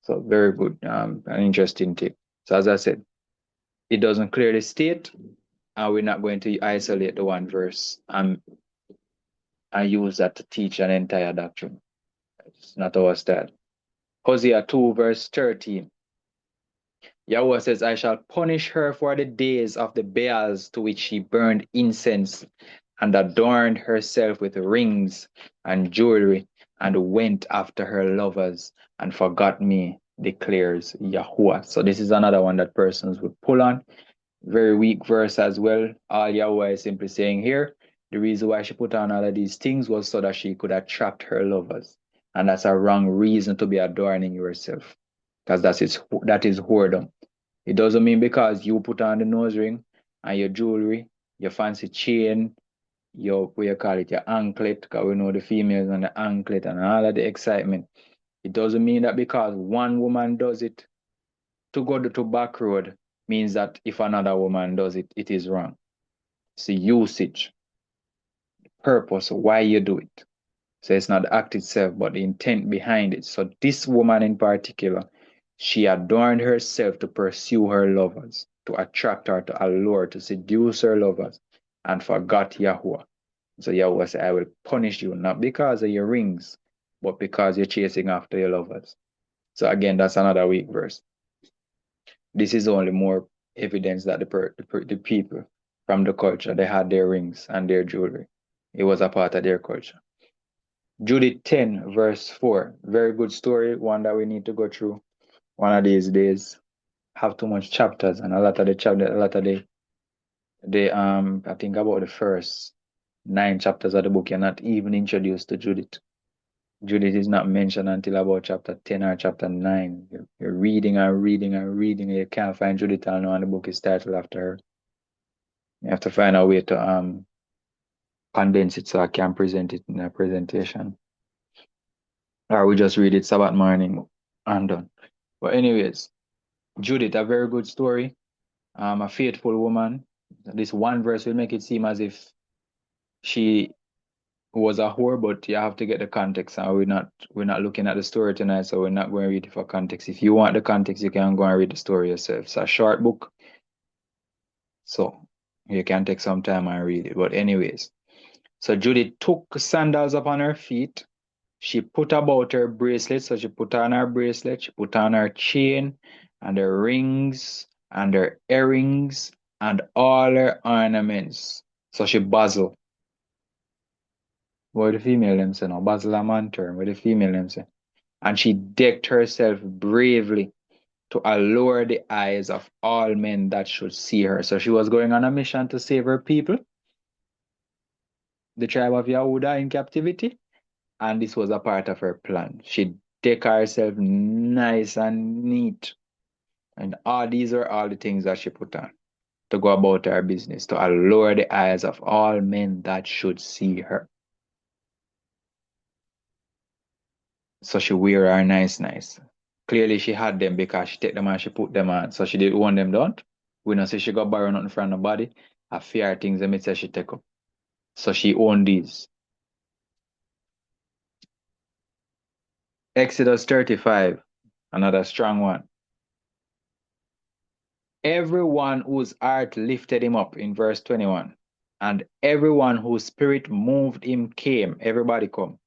So very good, an interesting tip. So as I said, it doesn't clearly state And we're not going to isolate the one verse and use that to teach an entire doctrine. It's not our style. Hosea 2, verse 13. Yahweh says, I shall punish her for the days of the Baals to which she burned incense and adorned herself with rings and jewelry and went after her lovers and forgot me, declares Yahweh. So this is another one that persons would pull on. Very weak verse as well. All Yahweh is simply saying here, the reason why she put on all of these things was so that she could attract her lovers. And that's a wrong reason to be adorning yourself. Because that is whoredom. It doesn't mean because you put on the nose ring and your jewelry, your fancy chain, your, what you call it, your anklet, because we know the females on the anklet and all of the excitement. It doesn't mean that because one woman does it to go to back road means that if another woman does it, it is wrong. It's the usage, purpose, why you do it. So it's not the act itself, but the intent behind it. So this woman in particular, she adorned herself to pursue her lovers, to attract her, to allure, to seduce her lovers, and forgot Yahweh. So Yahweh said, I will punish you, not because of your rings, but because you're chasing after your lovers. So again, that's another weak verse. This is only more evidence that the people from the culture, they had their rings and their jewelry. It was a part of their culture. Judith 10, verse 4. Very good story, one that we need to go through one of these days. Have too much chapters, and a lot of the I think about the first 9 chapters of the book, you're not even introduced to Judith. Judith is not mentioned until about chapter 10 or chapter 9. You're reading and reading and reading, and you can't find Judith and the book is titled after her. You have to find a way to condense it so I can present it in a presentation. Or we just read it Sabbath morning and done. But anyways, Judith, a very good story. A faithful woman. This one verse will make it seem as if she was a whore, but you have to get the context. And we're not looking at the story tonight, so we're not going to read it for context. If you want the context, you can go and read the story yourself. It's a short book, so you can take some time and read it. But anyways, so Judith took sandals upon her feet. She put about her bracelet, so she put on her bracelet, she put on her chain, and her rings, and her earrings, and all her ornaments. So she bazzle. What the female them say now? Bazzle a man term, what the female them say. And she decked herself bravely to allure the eyes of all men that should see her. So she was going on a mission to save her people, the tribe of Yehuda in captivity. And this was a part of her plan. She decked herself nice and neat. And all these are all the things that she put on to go about her business, to allure the eyes of all men that should see her. So she wear her nice. Clearly she had them because she take them and she put them on. So she did own them, don't? We don't say she got borrow nothing from nobody. A fear things that me say she take up. So she owned these. Exodus 35, another strong one. Everyone whose heart lifted him up in verse 21, and everyone whose spirit moved him came. Everybody come.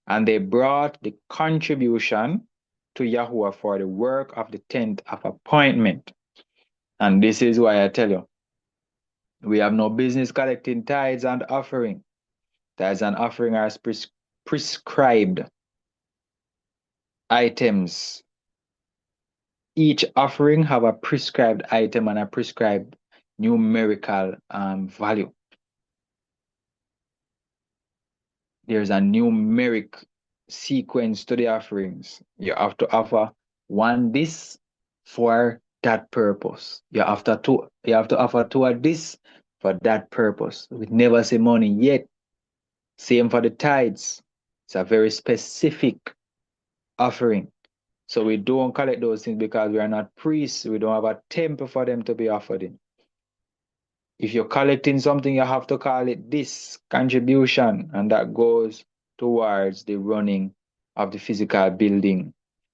And they brought the contribution to Yahuwah for the work of the tent of appointment. And this is why I tell you, we have no business collecting tithes and offering. Tithes and offering are prescribed items. Each offering have a prescribed item and a prescribed numerical value. There's a numeric sequence to the offerings. You have to offer one this for that purpose. You have to offer two of this for that purpose. We never say money yet. Same for the tithes. It's a very specific offering. So we don't collect those things because we are not priests. We don't have a temple for them to be offered in. If you're collecting something, you have to call it this contribution, and that goes towards the running of the physical building.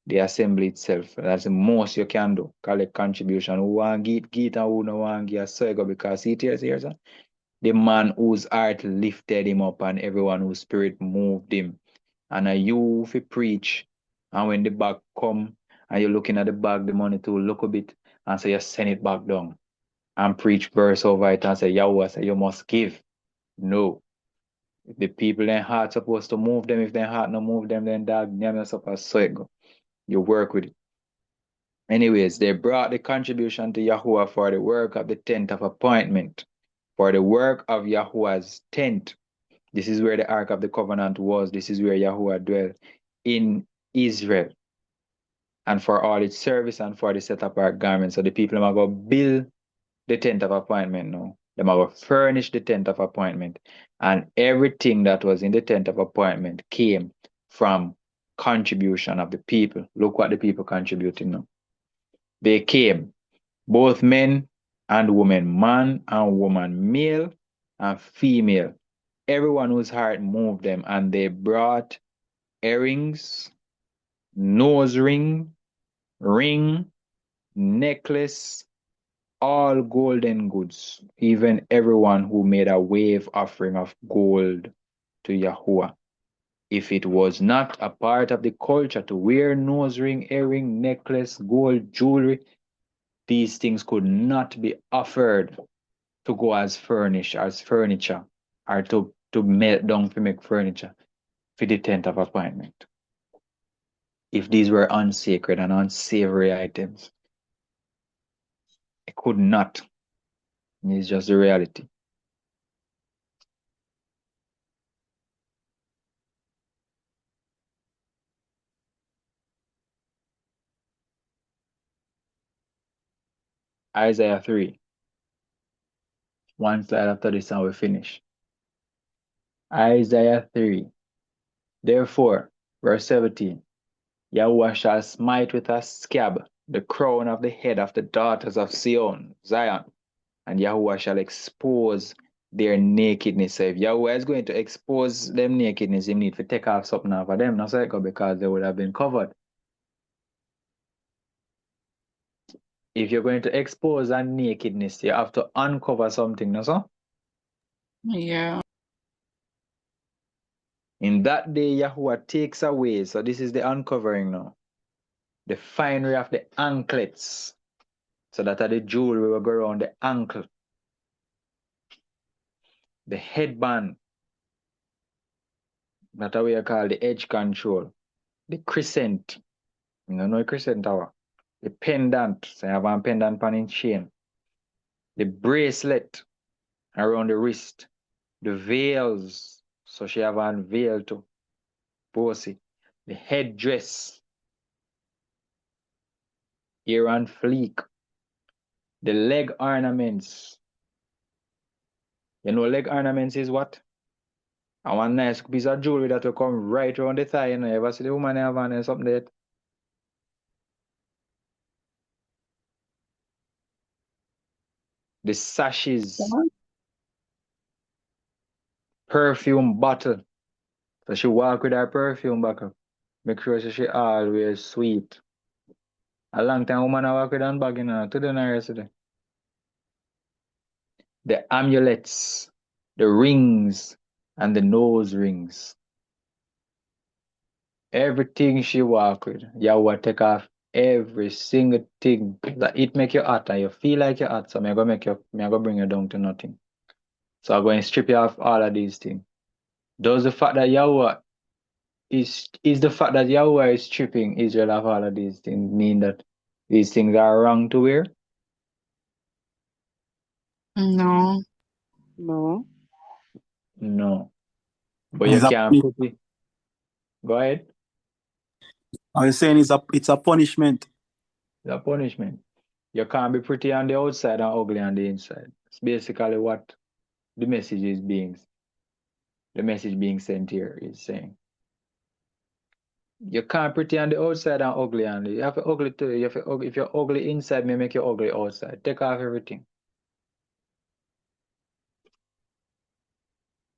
the assembly itself. That's the most you can do. Collect contribution. Who want get and who no want give, so you go, because see it here, sir? The man whose heart lifted him up and everyone whose spirit moved him. And you if you preach, and when the bag come and you're looking at the bag, the money to look a bit, and so you send it back down and preach verse over it and say, Yahweh say you must give. No. The people their heart supposed to move them. If their heart no move them, then dog them supposed so it go. You work with it. Anyways, they brought the contribution to Yahuwah for the work of the tent of appointment, for the work of Yahuwah's tent. This is where the Ark of the Covenant was. This is where Yahuwah dwelt in Israel. And for all its service and for the set apart garments. So the people are going to build the tent of appointment now. They are going to furnish the tent of appointment. And everything that was in the tent of appointment came from contribution of the people. Look what the people contributing now. They came, both men and women, man and woman, male and female. Everyone whose heart moved them, and they brought earrings, nose ring, necklace, all golden goods, even everyone who made a wave offering of gold to Yahuwah. If it was not a part of the culture to wear nose ring, earring, necklace, gold, jewelry, these things could not be offered to go as furniture, or to melt down to make furniture for the tent of appointment. If these were unsacred and unsavory items, it could not. It's just the reality. Isaiah 3. One slide after this and we finish. Isaiah 3. Therefore, verse 17, Yahweh shall smite with a scab the crown of the head of the daughters of Zion, and Yahweh shall expose their nakedness. So if Yahweh is going to expose them nakedness, he need to take off something off of them, not so because they would have been covered. If you're going to expose a nakedness, you have to uncover something, no so? Yeah. In that day, Yahuwah takes away, so this is the uncovering now, the finery of the anklets, so that the jewelry will go around the ankle, the headband, that we call the edge control, the crescent, you know crescent tower, the pendant, so you have a pendant pan in chain, the bracelet around the wrist, the veils, so she have a veil too, bossy, the headdress, ear and fleek, the leg ornaments. You know leg ornaments is what? And one nice piece of jewelry that will come right around the thigh. You ever see the woman have on something there? The sashes, perfume bottle. So she walk with her perfume back up. Make sure she always sweet. A long time woman I walk with her bag in her today and yesterday. The amulets, the rings, and the nose rings. Everything she walk with, Yahweh take off every single thing that it make you hot and you feel like you're hot. So I'm gonna bring you down to nothing. So I'm going to strip you off all of these things. Does the fact that Yahweh is the fact that Yahweh is stripping Israel of all of these things mean that these things are wrong to wear? No. No. No. But you It's a, can't put it. Go ahead. I was saying it's a punishment. It's a punishment. You can't be pretty on the outside and ugly on the inside. It's basically what the message being sent here is saying. You can't pretty on the outside and ugly on the. You have to ugly too. If you're ugly inside, may make you ugly outside. Take off everything.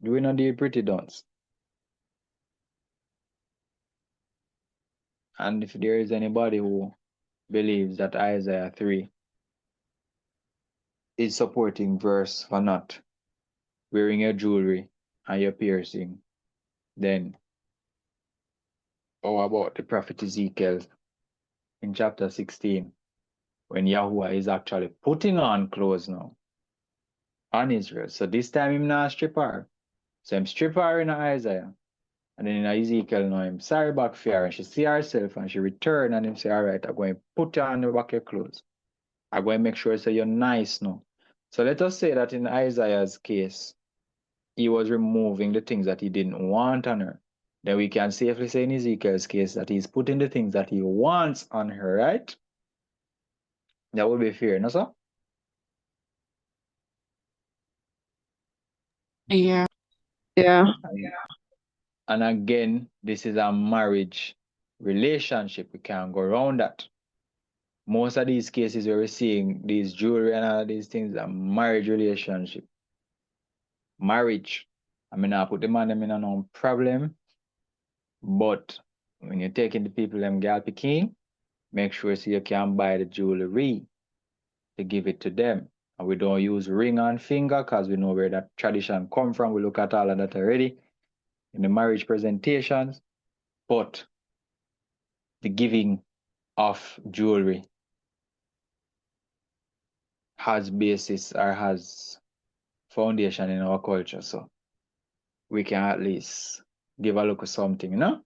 We not do pretty dance. And if there is anybody who believes that Isaiah 3 is supporting verse for not wearing your jewelry and your piercing, then how about the prophet Ezekiel in chapter 16, when Yahuwah is actually putting on clothes now on Israel? So this time him not strip her. So him strip her in Isaiah. And then in Ezekiel now him sorry back for her, and she see herself and she return and him say, all right, I'm going to put on the back your clothes. I'm going to make sure so you're nice now. So let us say that in Isaiah's case, he was removing the things that he didn't want on her. Then we can safely say in Ezekiel's case that he's putting the things that he wants on her, right? That would be fair, no sir? Yeah. Yeah. And again, this is a marriage relationship. We can't go around that. Most of these cases where we're seeing these jewelry and all these things are marriage relationship. Marriage. I mean, I put the man them in a no problem, but when you're taking the people them gal picking, make sure so you can buy the jewelry to give it to them. And we don't use ring on finger because we know where that tradition come from. We look at all of that already in the marriage presentations. But the giving of jewelry has basis or has foundation in our culture. So we can at least give a little something, you know?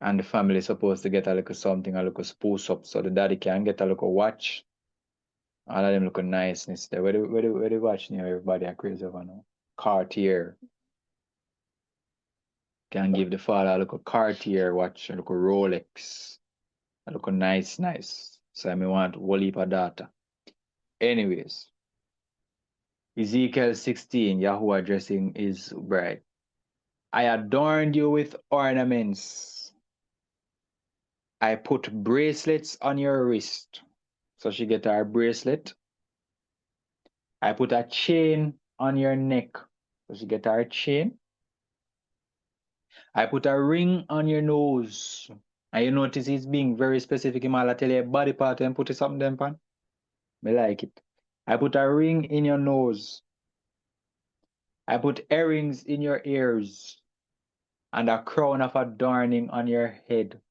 And the family is supposed to get a little something, a little spruce up, so the daddy can get a little watch. All of them look niceness there. Where the watch near everybody are crazy over now. Cartier. Can give the father a little Cartier watch, a little Rolex. A little nice. So I may want whole heap of data. Anyways. Ezekiel 16, Yahuwah addressing his bride. I adorned you with ornaments. I put bracelets on your wrist. So she get her bracelet. I put a chain on your neck. So she get her chain. I put a ring on your nose. And you notice he's being very specific. He might tell you a body part and put something them pan. Me like it. I put a ring in your nose. I put earrings in your ears. And a crown of adorning on your head.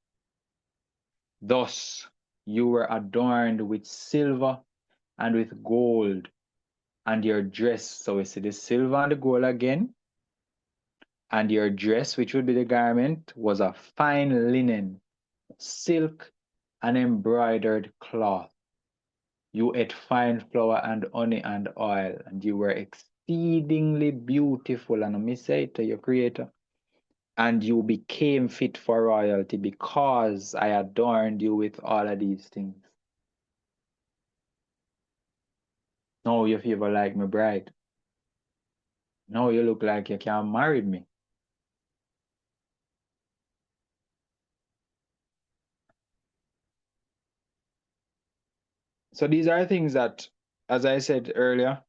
Thus you were adorned with silver and with gold, and your dress, so we see the silver and the gold again, and your dress, which would be the garment, was of fine linen, silk, and embroidered cloth. You ate fine flour and honey and oil, and you were exceedingly beautiful, and let me say it to your creator. And you became fit for royalty because I adorned you with all of these things. Now you feel like my bride. Now you look like you can marry me. So these are things that, as I said earlier,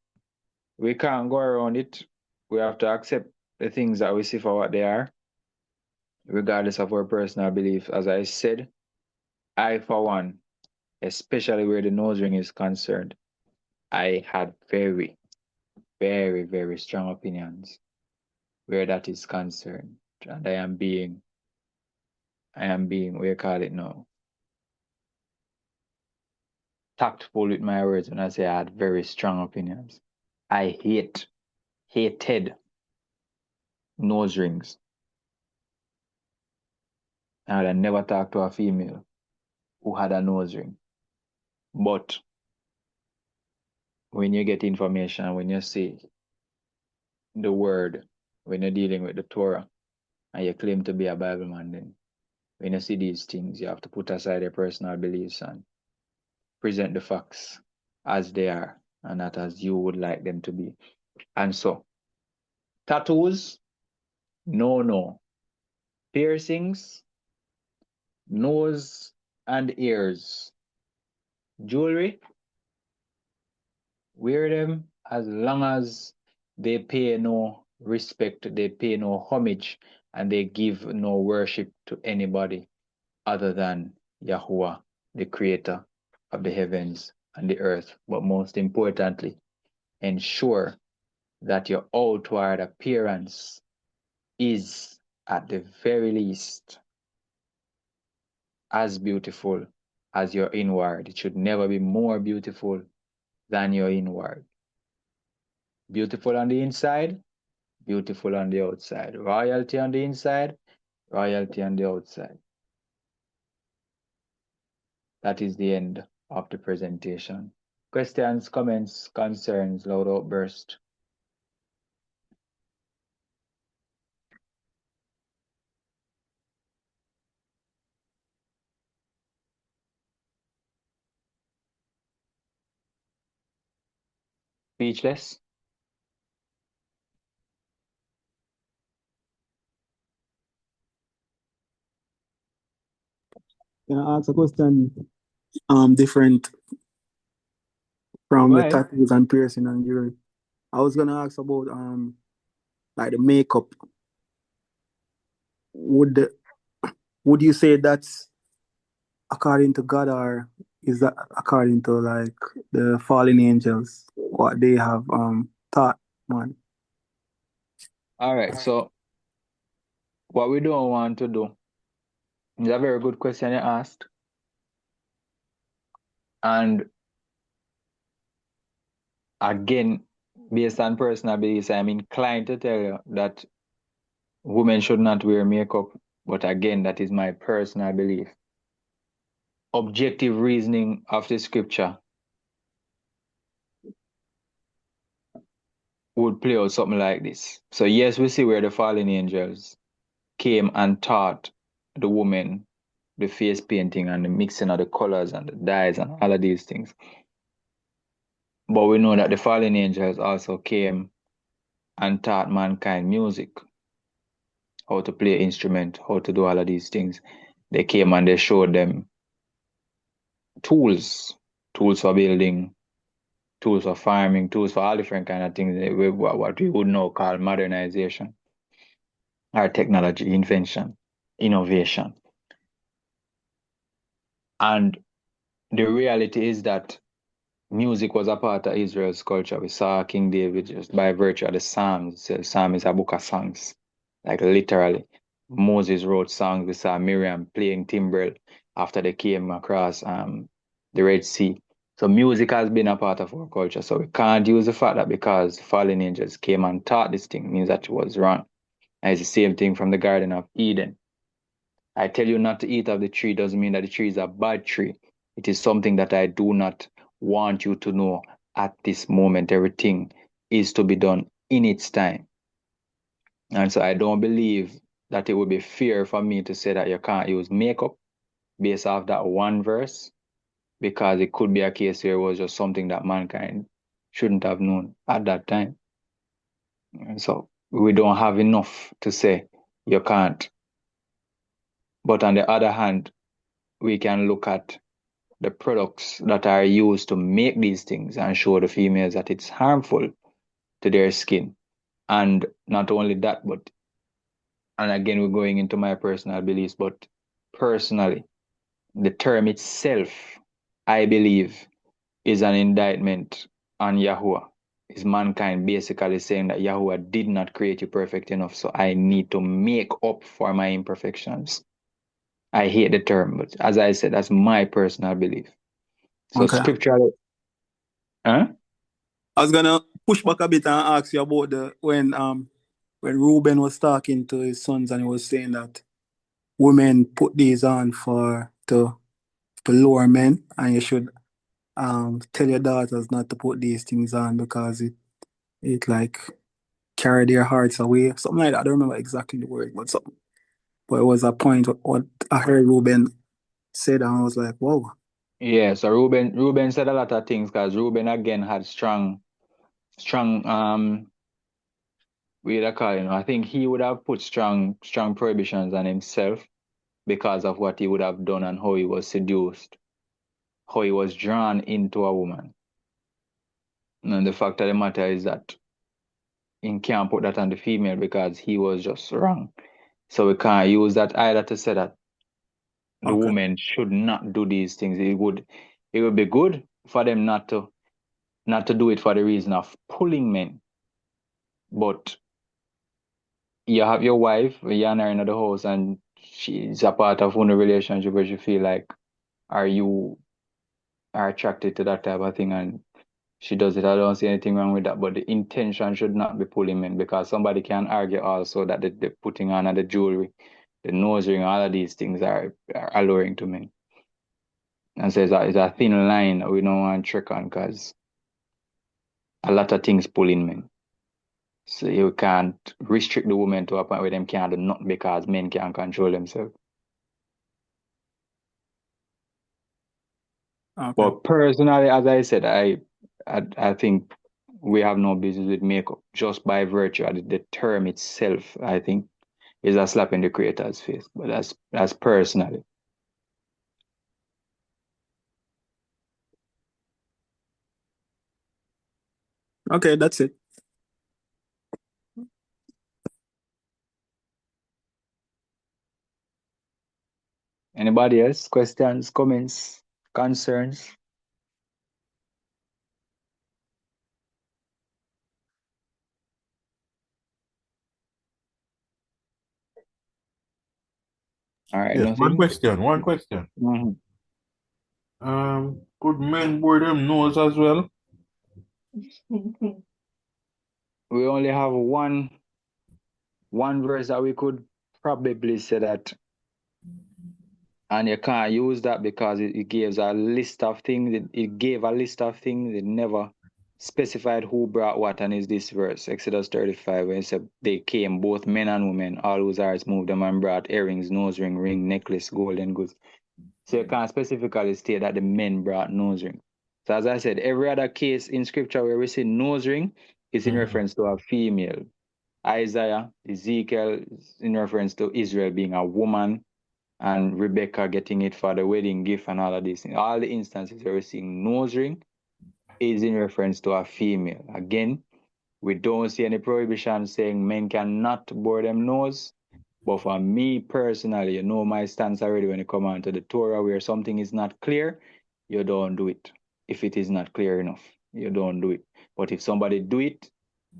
we can't go around it. We have to accept the things that we see for what they are, regardless of our personal belief. As I said, I, for one, especially where the nose ring is concerned, I had very, very, very strong opinions where that is concerned. And I am being, what do you call it now? Tactful with my words when I say I had very strong opinions. I hated nose rings. I had never talked to a female who had a nose ring. But when you get information, when you see the word, when you're dealing with the Torah, and you claim to be a Bible man, then when you see these things, you have to put aside your personal beliefs and present the facts as they are and not as you would like them to be. And so, tattoos, no. Piercings, nose and ears. Jewelry, wear them as long as they pay no respect, they pay no homage, and they give no worship to anybody other than Yahuwah, the creator of the heavens and the earth. But most importantly, ensure that your outward appearance is, at the very least, as beautiful as your inward. It should never be more beautiful than your inward. Beautiful on the inside, beautiful on the outside. Royalty on the inside, royalty on the outside. That is the end of the presentation. Questions, comments, concerns, loud outburst. Speechless? Can I ask a question different from Go the ahead. tattoos and piercing and jewelry? I was gonna ask about like the makeup. Would you say that's according to God, or is that according to like the fallen angels, what they have taught, man? All right, so what we don't want to do is a very good question you asked. And again, based on personal beliefs, I'm inclined to tell you that women should not wear makeup. But again, that is my personal belief. Objective reasoning of the scripture would play out something like this. So yes, we see where the fallen angels came and taught the woman the face painting and the mixing of the colors and the dyes and all of these things. But we know that the fallen angels also came and taught mankind music, how to play instrument, how to do all of these things. They came and they showed them tools for building, tools for farming, tools for all different kind of things, what we would now call modernization or technology, invention, innovation. And the reality is that music was a part of Israel's culture. We saw King David just by virtue of the Psalms. The Psalm is a book of songs, like literally. Moses wrote songs. We saw Miriam playing timbrel after they came across the Red Sea. So music has been a part of our culture. So we can't use the fact that because fallen angels came and taught this thing means that it was wrong. And it's the same thing from the Garden of Eden. I tell you not to eat of the tree doesn't mean that the tree is a bad tree. It is something that I do not want you to know at this moment. Everything is to be done in its time. And so I don't believe that it would be fair for me to say that you can't use makeup based off that one verse, because it could be a case where it was just something that mankind shouldn't have known at that time. And so we don't have enough to say you can't. But on the other hand, we can look at the products that are used to make these things and show the females that it's harmful to their skin. And not only that, but, and again, we're going into my personal beliefs, but personally, the term itself, I believe, is an indictment on Yahuwah. Is mankind basically saying that Yahuwah did not create you perfect enough, so I need to make up for my imperfections. I hate the term, but as I said, that's my personal belief. So Okay. scripturally, huh? I was gonna push back a bit and ask you about the when Reuben was talking to his sons and he was saying that women put these on to lure men, and you should tell your daughters not to put these things on because it like carry their hearts away, something like that. I don't remember exactly the word, but something. But it was a point what I heard Reuben said, and I was like, whoa. Yeah, so Reuben said a lot of things because Reuben again had strong we call, I think he would have put strong prohibitions on himself because of what he would have done and how he was seduced, how he was drawn into a woman. And the fact of the matter is that he can't put that on the female because he was just wrong. So we can't use that either to say that The Okay. women should not do these things. It would be good for them not to do it for the reason of pulling men. But you have your wife, you're in her house, and she's a part of one relationship where you feel like, you are attracted to that type of thing, and she does it. I don't see anything wrong with that, but the intention should not be pulling men, because somebody can argue also that the putting on of the jewelry, the nose ring, all of these things are alluring to men. And so it's a thin line that we don't want to trick on, because a lot of things pull in men. So you can't restrict the women to a point where them can't do nothing because men can't control themselves. Okay. But personally, as I said, I think we have no business with makeup just by virtue of the term itself. I think is a slap in the creator's face. But that's personally. Okay, that's it. Anybody else? Questions, comments, concerns? All right, Yes, one nothing. question. Mhm. Could men wear them nose as well? We only have one verse that we could probably say that, and you can't use that because it gives a list of things. It gave a list of things. It never specified who brought what, and is this verse, Exodus 35, when it said they came, both men and women, all whose hearts moved them, and brought earrings, nose ring, necklace, golden goods. So you can't specifically state that the men brought nose ring. So as I said, every other case in scripture where we see nose ring is in reference to a female. Isaiah, Ezekiel is in reference to Israel being a woman, and Rebecca getting it for the wedding gift and all of these things. All the instances where we're seeing nose ring is in reference to a female. Again, we don't see any prohibition saying men cannot bore them nose. But for me personally, you know my stance already when you come on to the Torah, where something is not clear, you don't do it. If it is not clear enough, you don't do it. But if somebody do it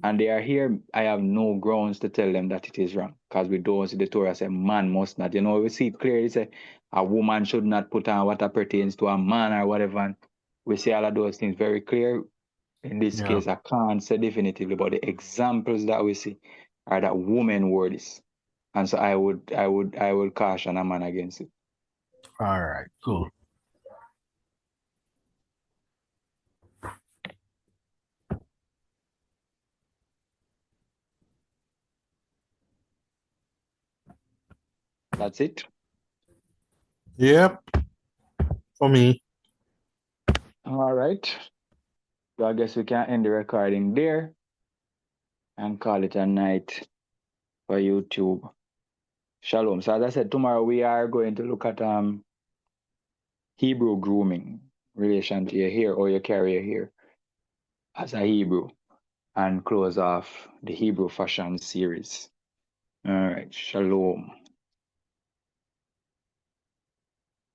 and they are here, I have no grounds to tell them that it is wrong, because we don't see the Torah say man must not. You know, we see it clearly say a woman should not put on what pertains to a man or whatever. And we see all of those things very clear. In this Yeah. case, I can't say definitively, but the examples that we see are that women wore this. And so I would caution a man against it. All right, cool. That's it. Yep. For me. All right. So I guess we can end the recording there and call it a night for YouTube. Shalom. So as I said, tomorrow we are going to look at Hebrew grooming, relation to your hair or your carry your hair as a Hebrew, and close off the Hebrew fashion series. All right. Shalom.